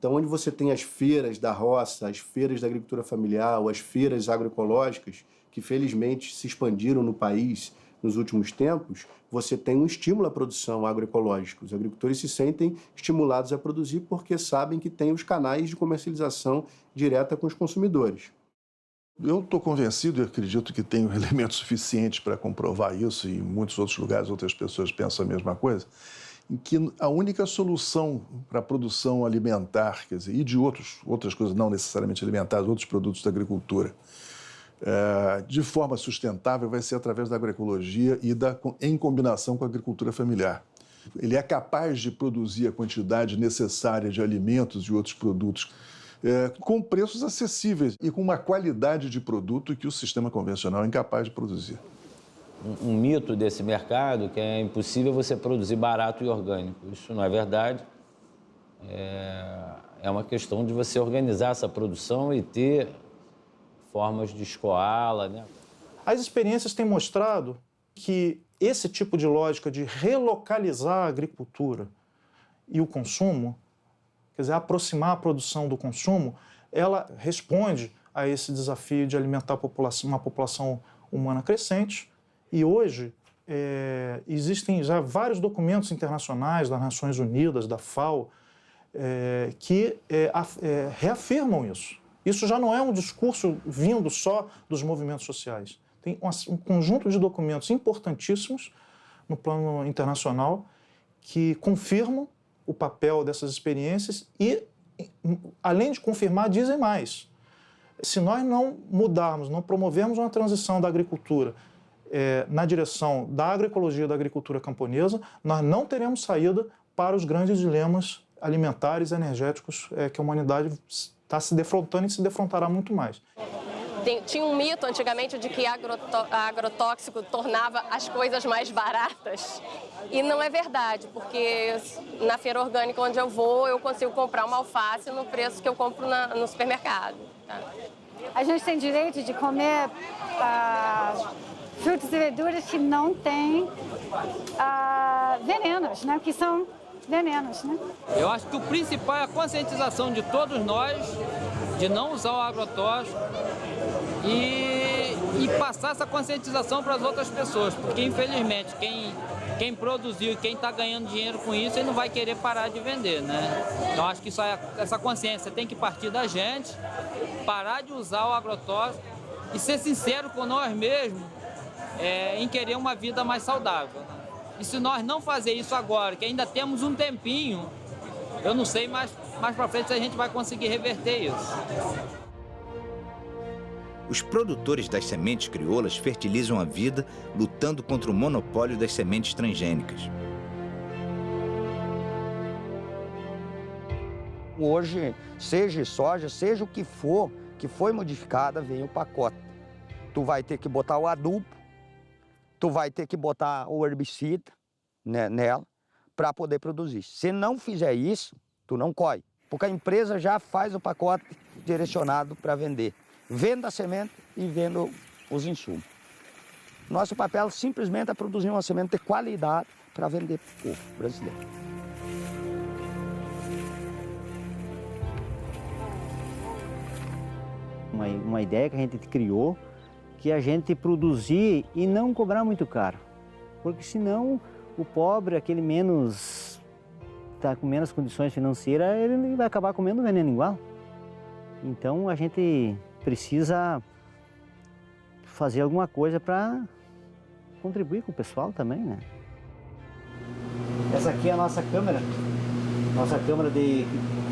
Então, onde você tem as feiras da roça, as feiras da agricultura familiar, ou as feiras agroecológicas, que felizmente se expandiram no país nos últimos tempos, você tem um estímulo à produção agroecológica. Os agricultores se sentem estimulados a produzir porque sabem que tem os canais de comercialização direta com os consumidores. Eu estou convencido e acredito que tenho elementos suficientes para comprovar isso, e em muitos outros lugares outras pessoas pensam a mesma coisa, em que a única solução para a produção alimentar, quer dizer, e de outras coisas não necessariamente alimentares, outros produtos da agricultura, de forma sustentável, vai ser através da agroecologia e em combinação com a agricultura familiar. Ele é capaz de produzir a quantidade necessária de alimentos e outros produtos com preços acessíveis e com uma qualidade de produto que o sistema convencional é incapaz de produzir. Um mito desse mercado que é impossível você produzir barato e orgânico. Isso não é verdade. É uma questão de você organizar essa produção e ter formas de escoá-la, né? As experiências têm mostrado que esse tipo de lógica de relocalizar a agricultura e o consumo, quer dizer, aproximar a produção do consumo, ela responde a esse desafio de alimentar uma população humana crescente. E hoje existem já vários documentos internacionais das Nações Unidas, da FAO, que reafirmam isso. Isso já não é um discurso vindo só dos movimentos sociais. Tem um conjunto de documentos importantíssimos no plano internacional que confirmam o papel dessas experiências e, além de confirmar, dizem mais. Se nós não mudarmos, não promovermos uma transição da agricultura na direção da agroecologia da agricultura camponesa, nós não teremos saída para os grandes dilemas alimentares e energéticos que a humanidade está se defrontando e se defrontará muito mais. Tinha um mito antigamente de que agrotóxico tornava as coisas mais baratas. E não é verdade, porque na feira orgânica onde eu vou, eu consigo comprar uma alface no preço que eu compro no supermercado. Tá? A gente tem direito de comer frutas e verduras que não têm venenos, né? Que são venenos, né? Eu acho que o principal é a conscientização de todos nós de não usar o agrotóxico e passar essa conscientização para as outras pessoas, porque infelizmente quem produziu e quem está ganhando dinheiro com isso, ele não vai querer parar de vender, né? Então acho que essa consciência tem que partir da gente, parar de usar o agrotóxico e ser sincero com nós mesmos em querer uma vida mais saudável. E se nós não fazer isso agora, que ainda temos um tempinho, eu não sei mais para frente se a gente vai conseguir reverter isso. Os produtores das sementes crioulas fertilizam a vida lutando contra o monopólio das sementes transgênicas. Hoje, seja soja, seja o que for, que foi modificada, vem o pacote. Tu vai ter que botar o adubo, tu vai ter que botar o herbicida nela para poder produzir. Se não fizer isso, tu não colhe, porque a empresa já faz o pacote direcionado para vender. Vendo a semente e vendo os insumos. Nosso papel simplesmente é produzir uma semente de qualidade para vender para o povo brasileiro. Uma ideia que a gente criou, que a gente produzir e não cobrar muito caro. Porque senão o pobre, aquele está com menos condições financeiras, ele vai acabar comendo veneno igual. Então a gente precisa fazer alguma coisa para contribuir com o pessoal também, né? Essa aqui é a nossa câmera que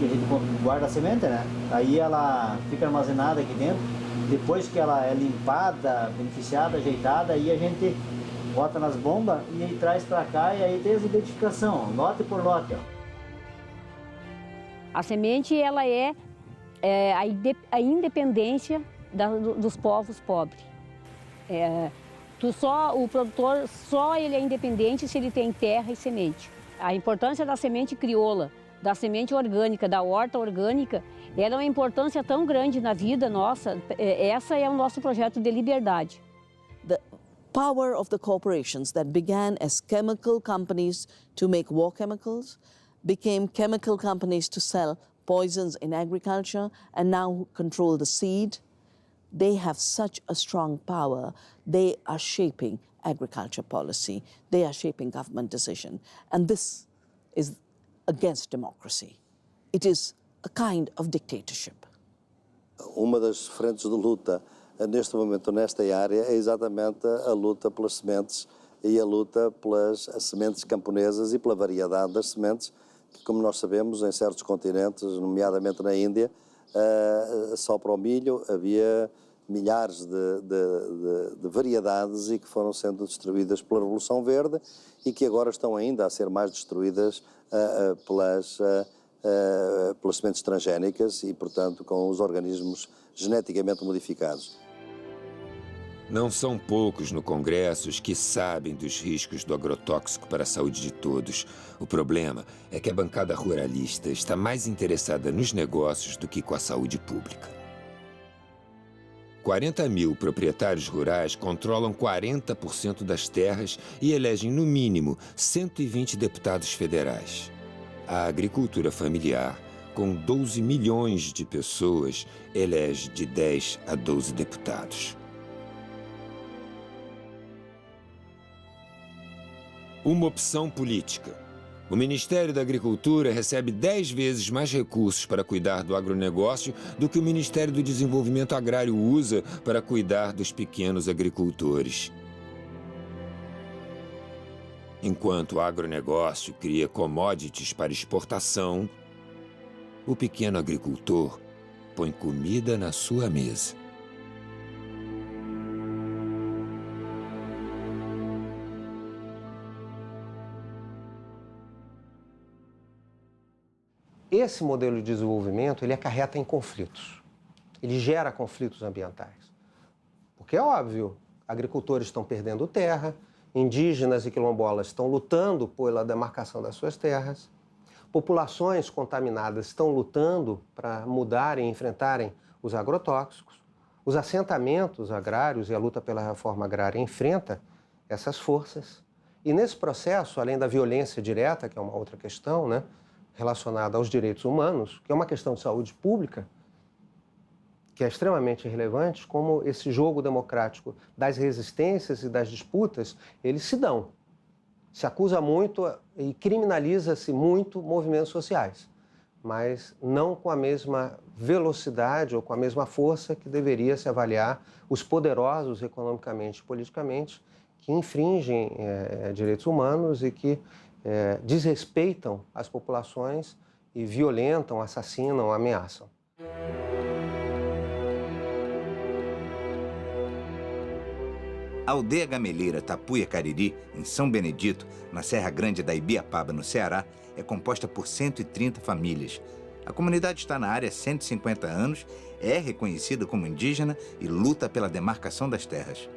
a gente guarda a semente, né? Aí ela fica armazenada aqui dentro. Depois que ela é limpada, beneficiada, ajeitada, aí a gente bota nas bombas e aí traz para cá e aí tem essa identificação, lote por lote. Ó. A semente, ela é a independência dos povos pobres. O produtor ele é independente se ele tem terra e semente. A importância da semente crioula, da semente orgânica, da horta orgânica, ela é uma importância tão grande na vida nossa. Essa é o nosso projeto de liberdade. The power of the corporations that began as chemical companies to make war chemicals became chemical companies to sell poisons in agriculture and now control the seed. They have such a strong power. They are shaping agriculture policy. They are shaping government decision. And this is against democracy. It is a kind of dictatorship. Uma das frentes de luta neste momento nesta área é exatamente a luta pelas sementes e a luta pelas sementes camponesas e pela variedade das sementes, que, como nós sabemos, em certos continentes, nomeadamente na Índia, só para o milho havia milhares de variedades e que foram sendo destruídas pela Revolução Verde e que agora estão ainda a ser mais destruídas pelas sementes transgénicas e, portanto, com os organismos geneticamente modificados. Não são poucos no Congresso os que sabem dos riscos do agrotóxico para a saúde de todos. O problema é que a bancada ruralista está mais interessada nos negócios do que com a saúde pública. 40 mil proprietários rurais controlam 40% das terras e elegem, no mínimo, 120 deputados federais. A agricultura familiar, com 12 milhões de pessoas, elege de 10 a 12 deputados. Uma opção política. O Ministério da Agricultura recebe 10 vezes mais recursos para cuidar do agronegócio do que o Ministério do Desenvolvimento Agrário usa para cuidar dos pequenos agricultores. Enquanto o agronegócio cria commodities para exportação, o pequeno agricultor põe comida na sua mesa. Esse modelo de desenvolvimento, ele acarreta em conflitos. Ele gera conflitos ambientais. Porque é óbvio, agricultores estão perdendo terra, indígenas e quilombolas estão lutando pela demarcação das suas terras, populações contaminadas estão lutando para mudarem e enfrentarem os agrotóxicos, os assentamentos agrários e a luta pela reforma agrária enfrenta essas forças. E nesse processo, além da violência direta, que é uma outra questão, né, relacionada aos direitos humanos, que é uma questão de saúde pública, que é extremamente relevante, como esse jogo democrático das resistências e das disputas, eles se dão. Se acusa muito e criminaliza-se muito movimentos sociais, mas não com a mesma velocidade ou com a mesma força que deveria se avaliar os poderosos economicamente e politicamente que infringem direitos humanos e que desrespeitam as populações e violentam, assassinam, ameaçam. A aldeia gameleira Tapuia Cariri, em São Benedito, na Serra Grande da Ibiapaba, no Ceará, é composta por 130 famílias. A comunidade está na área há 150 anos, é reconhecida como indígena e luta pela demarcação das terras.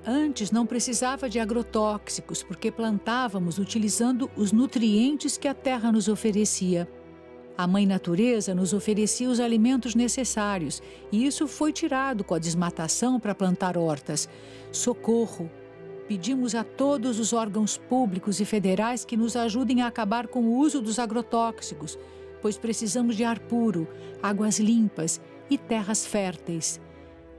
Antes não precisava de agrotóxicos, porque plantávamos utilizando os nutrientes que a terra nos oferecia. A Mãe Natureza nos oferecia os alimentos necessários e isso foi tirado com a desmatação para plantar hortas. Socorro! Pedimos a todos os órgãos públicos e federais que nos ajudem a acabar com o uso dos agrotóxicos, pois precisamos de ar puro, águas limpas e terras férteis.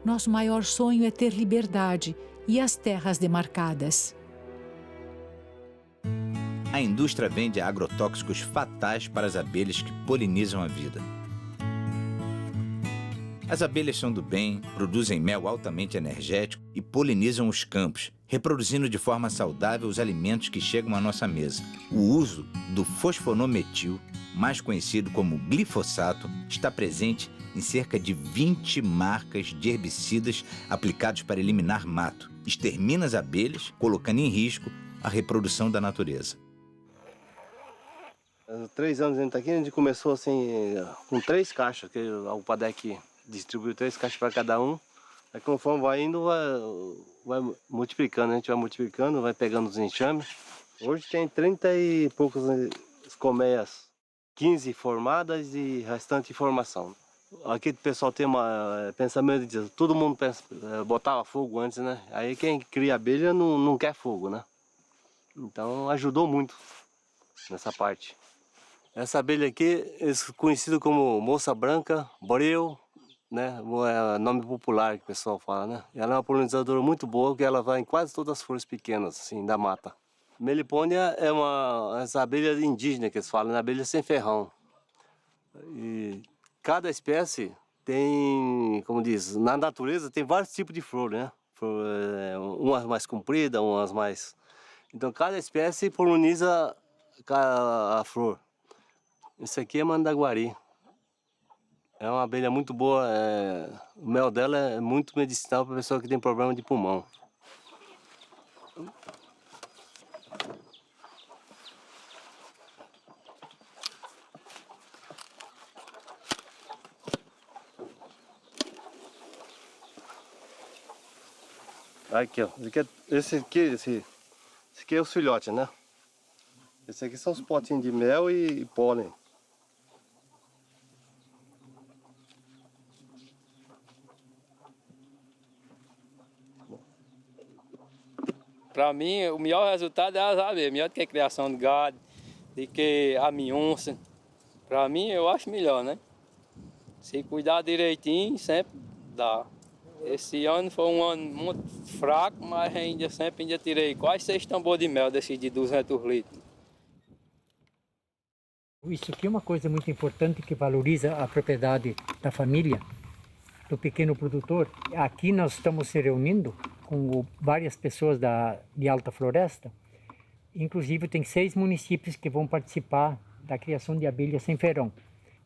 Nosso maior sonho é ter liberdade e as terras demarcadas. A indústria vende agrotóxicos fatais para as abelhas que polinizam a vida. As abelhas são do bem, produzem mel altamente energético e polinizam os campos, reproduzindo de forma saudável os alimentos que chegam à nossa mesa. O uso do fosfonometil, mais conhecido como glifosato, está presente em cerca de 20 marcas de herbicidas aplicados para eliminar mato. Extermina as abelhas, colocando em risco a reprodução da natureza. Há 3 anos a gente está aqui, a gente começou assim com 3 caixas, que o Padec distribuiu 3 caixas para cada um. Aí conforme vai indo, vai multiplicando, a gente vai multiplicando, vai pegando os enxames. Hoje tem 30 e poucas colmeias, 15 formadas e restante em formação. Aqui o pessoal tem pensamento de todo mundo botava fogo antes, né? Aí quem cria abelha não quer fogo, né? Então ajudou muito nessa parte. Essa abelha aqui é conhecida como moça branca, breu, né? É nome popular que o pessoal fala, né? Ela é uma polinizadora muito boa, porque ela vai em quase todas as flores pequenas, assim, da mata. Melipônia é essa abelha indígena que eles falam, abelha sem ferrão. E cada espécie tem, como diz, na natureza tem vários tipos de flor, né? Umas mais compridas, umas mais... Então cada espécie poliniza a flor. Esse aqui é mandaguari. É uma abelha muito boa, o mel dela é muito medicinal para pessoa que tem problema de pulmão. Aqui, ó. Esse aqui é os filhotes, né? Esse aqui são os potinhos de mel e pólen. Para mim, o melhor resultado é as abelhas, melhor do que a criação de gado, do que a minhonça. Para mim, eu acho melhor, né? Se cuidar direitinho, sempre dá. Esse ano foi um ano muito fraco, mas ainda tirei quase 6 tambores de mel desses de 200 litros. Isso aqui é uma coisa muito importante que valoriza a propriedade da família, do pequeno produtor. Aqui nós estamos se reunindo com várias pessoas de Alta Floresta. Inclusive tem 6 municípios que vão participar da criação de abelhas sem ferrão.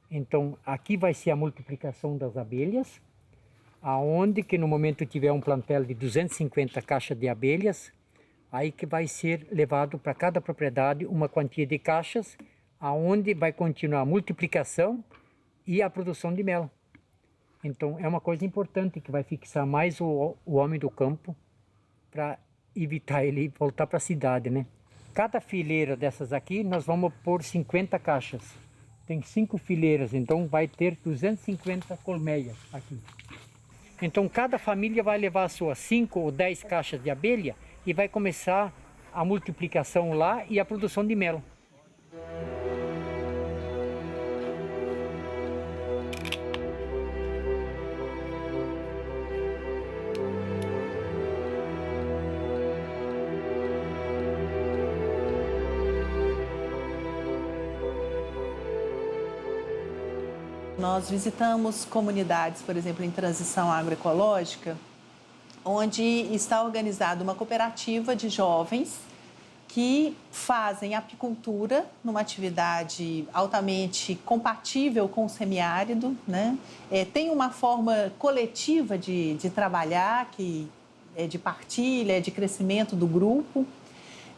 Então aqui vai ser a multiplicação das abelhas, aonde que no momento tiver um plantel de 250 caixas de abelhas, aí que vai ser levado para cada propriedade uma quantia de caixas, aonde vai continuar a multiplicação e a produção de mel. Então é uma coisa importante que vai fixar mais o homem do campo para evitar ele voltar para a cidade, né? Cada fileira dessas aqui nós vamos pôr 50 caixas. Tem 5 fileiras, então vai ter 250 colmeias aqui. Então cada família vai levar suas 5 ou 10 caixas de abelha e vai começar a multiplicação lá e a produção de mel. Nós visitamos comunidades, por exemplo, em transição agroecológica, onde está organizada uma cooperativa de jovens que fazem apicultura numa atividade altamente compatível com o semiárido, né? Tem uma forma coletiva de trabalhar, que é de partilha, de crescimento do grupo.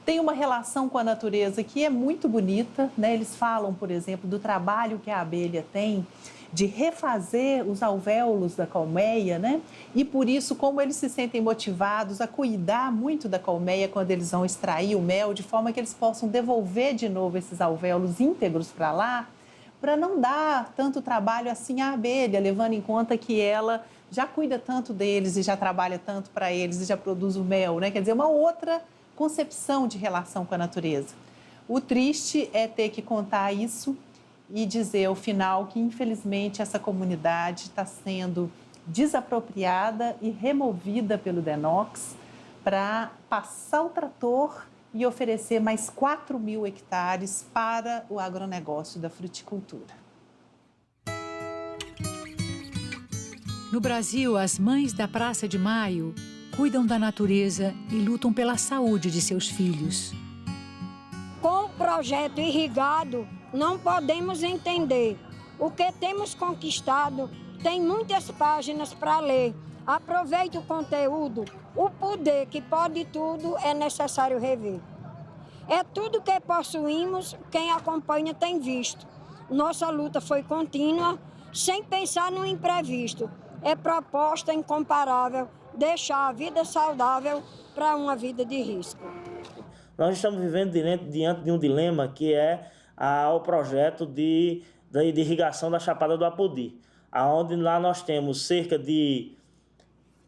Tem uma relação com a natureza que é muito bonita, né? Eles falam, por exemplo, do trabalho que a abelha tem de refazer os alvéolos da colmeia, né? E por isso, como eles se sentem motivados a cuidar muito da colmeia quando eles vão extrair o mel, de forma que eles possam devolver de novo esses alvéolos íntegros para lá, para não dar tanto trabalho assim à abelha, levando em conta que ela já cuida tanto deles e já trabalha tanto para eles e já produz o mel, né? Quer dizer, uma outra concepção de relação com a natureza. O triste é ter que contar isso e dizer ao final que, infelizmente, essa comunidade está sendo desapropriada e removida pelo DENOX para passar o trator e oferecer mais 4.000 hectares para o agronegócio da fruticultura. No Brasil, as mães da Praça de Maio cuidam da natureza e lutam pela saúde de seus filhos. Com o projeto irrigado, não podemos entender. O que temos conquistado tem muitas páginas para ler. Aproveite o conteúdo. O poder que pode tudo é necessário rever. É tudo que possuímos, quem acompanha tem visto. Nossa luta foi contínua, sem pensar no imprevisto. É proposta incomparável deixar a vida saudável para uma vida de risco. Nós estamos vivendo diante de um dilema que é o projeto de irrigação da Chapada do Apodi, onde lá nós temos cerca de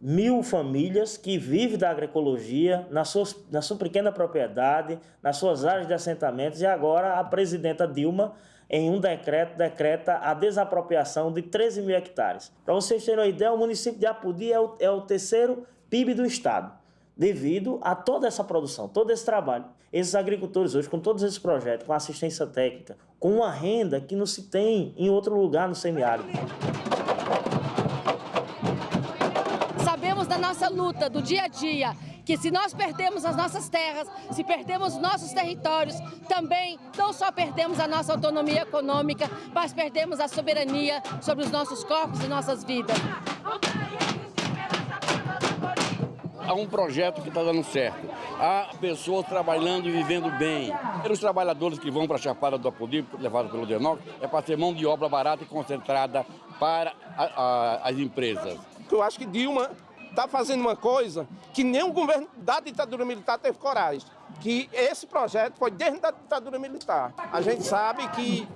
1.000 famílias que vivem da agroecologia na sua pequena propriedade, nas suas áreas de assentamentos, e agora a presidenta Dilma em um decreto, decreta a desapropriação de 13 mil hectares. Para vocês terem uma ideia, o município de Apodi é o terceiro PIB do estado, devido a toda essa produção, todo esse trabalho. Esses agricultores hoje, com todos esses projetos, com assistência técnica, com uma renda que não se tem em outro lugar no semiárido. Sabemos da nossa luta, do dia a dia, que se nós perdemos as nossas terras, se perdemos os nossos territórios, também não só perdemos a nossa autonomia econômica, mas perdemos a soberania sobre os nossos corpos e nossas vidas. Há um projeto que está dando certo. Há pessoas trabalhando e vivendo bem. Os trabalhadores que vão para a Chapada do Apodi, levados pelo DENOC, é para ter mão de obra barata e concentrada para as empresas. Eu acho que Dilma está fazendo uma coisa que nem o governo da ditadura militar teve coragem, que esse projeto foi desde a ditadura militar. A gente sabe que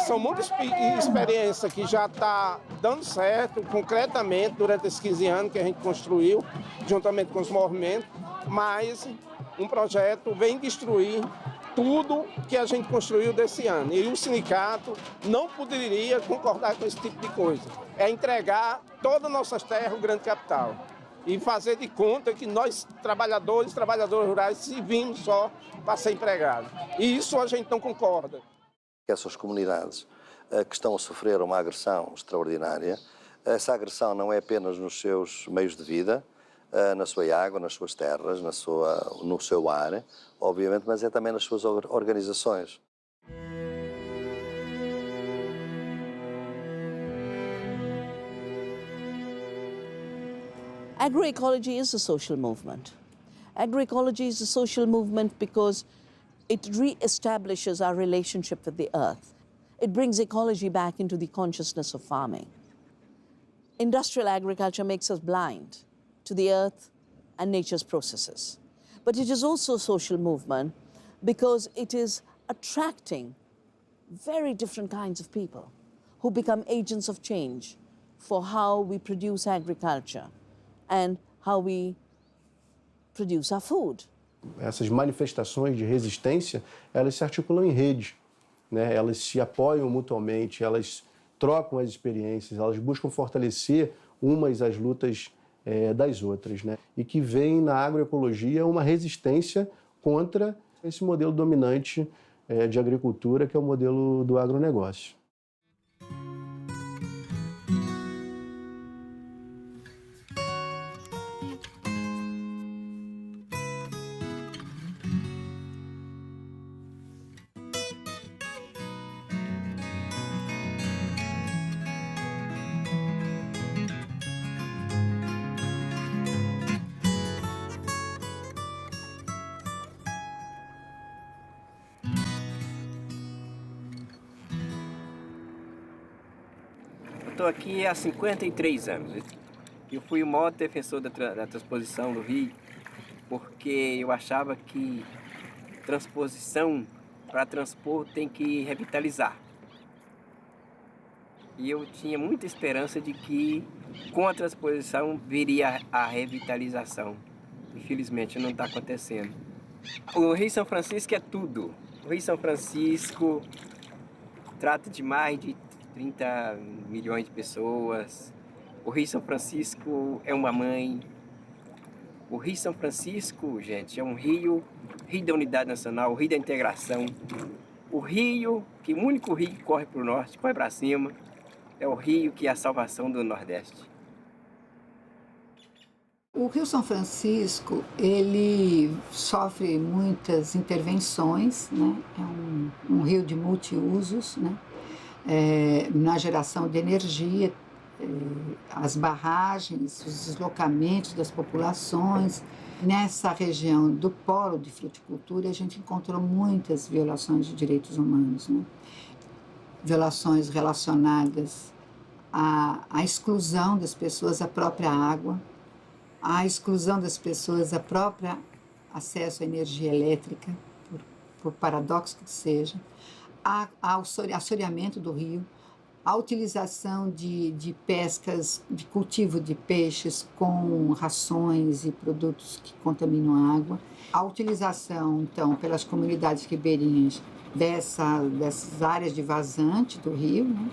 são muitas experiências que já está dando certo, concretamente, durante esses 15 anos que a gente construiu, juntamente com os movimentos, mas um projeto vem destruir tudo que a gente construiu desse ano. E o sindicato não poderia concordar com esse tipo de coisa. É entregar todas as nossas terras ao grande capital e fazer de conta que nós, trabalhadores rurais, servimos só para ser empregados. E isso a gente não concorda. Essas comunidades que estão a sofrer uma agressão extraordinária, essa agressão não é apenas nos seus meios de vida, na sua água, nas suas terras, no seu ar, obviamente, mas é também nas suas organizações. Agroecology is a social movement. Agroecology is a social movement because it re-establishes our relationship with the earth. It brings ecology back into the consciousness of farming. Industrial agriculture makes us blind to the earth and nature's processes. But it is also a social movement because it is attracting very different kinds of people who become agents of change for how we produce agriculture and how we produce our food. Essas manifestações de resistência, elas se articulam em rede, né? Elas se apoiam mutuamente, elas trocam as experiências, elas buscam fortalecer umas as lutas das outras, né? E que vem na agroecologia uma resistência contra esse modelo dominante de agricultura, que é o modelo do agronegócio. Estou aqui há 53 anos. Eu fui o maior defensor da transposição do Rio, porque eu achava que transposição, para transpor, tem que revitalizar. E eu tinha muita esperança de que, com a transposição, viria a revitalização. Infelizmente, não está acontecendo. O Rio São Francisco é tudo. O Rio São Francisco trata de mais de 30 milhões de pessoas. O Rio São Francisco é uma mãe. O Rio São Francisco, gente, é um rio da unidade nacional, o rio da integração. O rio, que o único rio que corre para o norte, corre para cima, é o rio que é a salvação do Nordeste. O Rio São Francisco, ele sofre muitas intervenções, né? É um rio de multiusos, né? Na geração de energia, as barragens, os deslocamentos das populações. Nessa região do polo de fruticultura, a gente encontrou muitas violações de direitos humanos, né? Violações relacionadas à exclusão das pessoas à própria água, à exclusão das pessoas à própria acesso à energia elétrica, por paradoxo que seja, ao assoreamento do rio, a utilização de pescas, de cultivo de peixes com rações e produtos que contaminam a água, a utilização, então, pelas comunidades ribeirinhas dessas áreas de vazante do rio, né?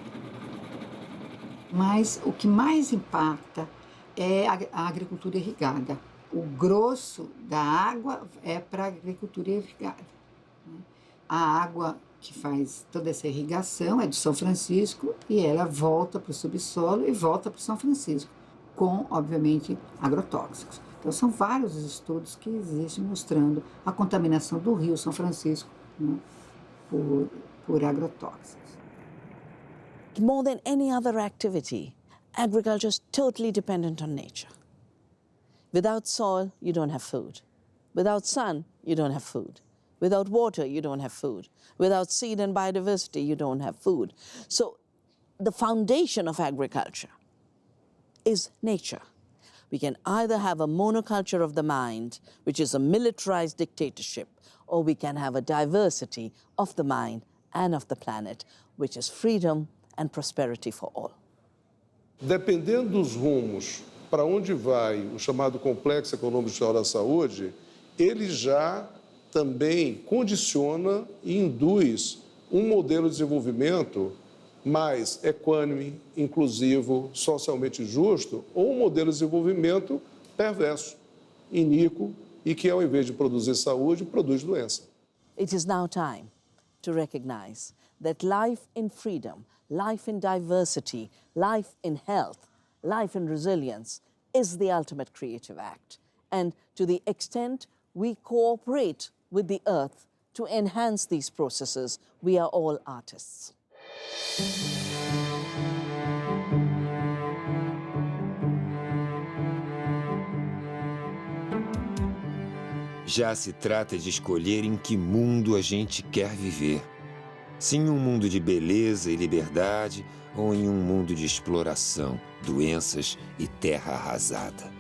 Mas o que mais impacta é a agricultura irrigada. O grosso da água é para a agricultura irrigada, né? A água que faz toda essa irrigação é do São Francisco e ela volta para o subsolo e volta para o São Francisco, com, obviamente, agrotóxicos. Então, são vários estudos que existem mostrando a contaminação do rio São Francisco, né, por agrotóxicos. More than any other activity, agriculture is totally dependent on nature. Without soil, you don't have food. Without sun, you don't have food. Without water, you don't have food. Without seed and biodiversity, you don't have food. So the foundation of agriculture is nature. We can either have a monoculture of the mind, which is a militarized dictatorship, or we can have a diversity of the mind and of the planet, which is freedom and prosperity for all. Dependendo dos rumos para onde vai o chamado complexo econômico social da saúde, ele já também condiciona e induz um modelo de desenvolvimento mais equânime, inclusivo, socialmente justo, ou um modelo de desenvolvimento perverso, iníquo e que, ao invés de produzir saúde, produz doença. It is now time to recognize that life in freedom, life in diversity, life in health, life in resilience is the ultimate creative act. And to the extent we cooperate with the earth to enhance these processes, we are all artists. Já se trata de escolher em que mundo a gente quer viver. Se em um mundo de beleza e liberdade ou em um mundo de exploração, doenças e terra arrasada.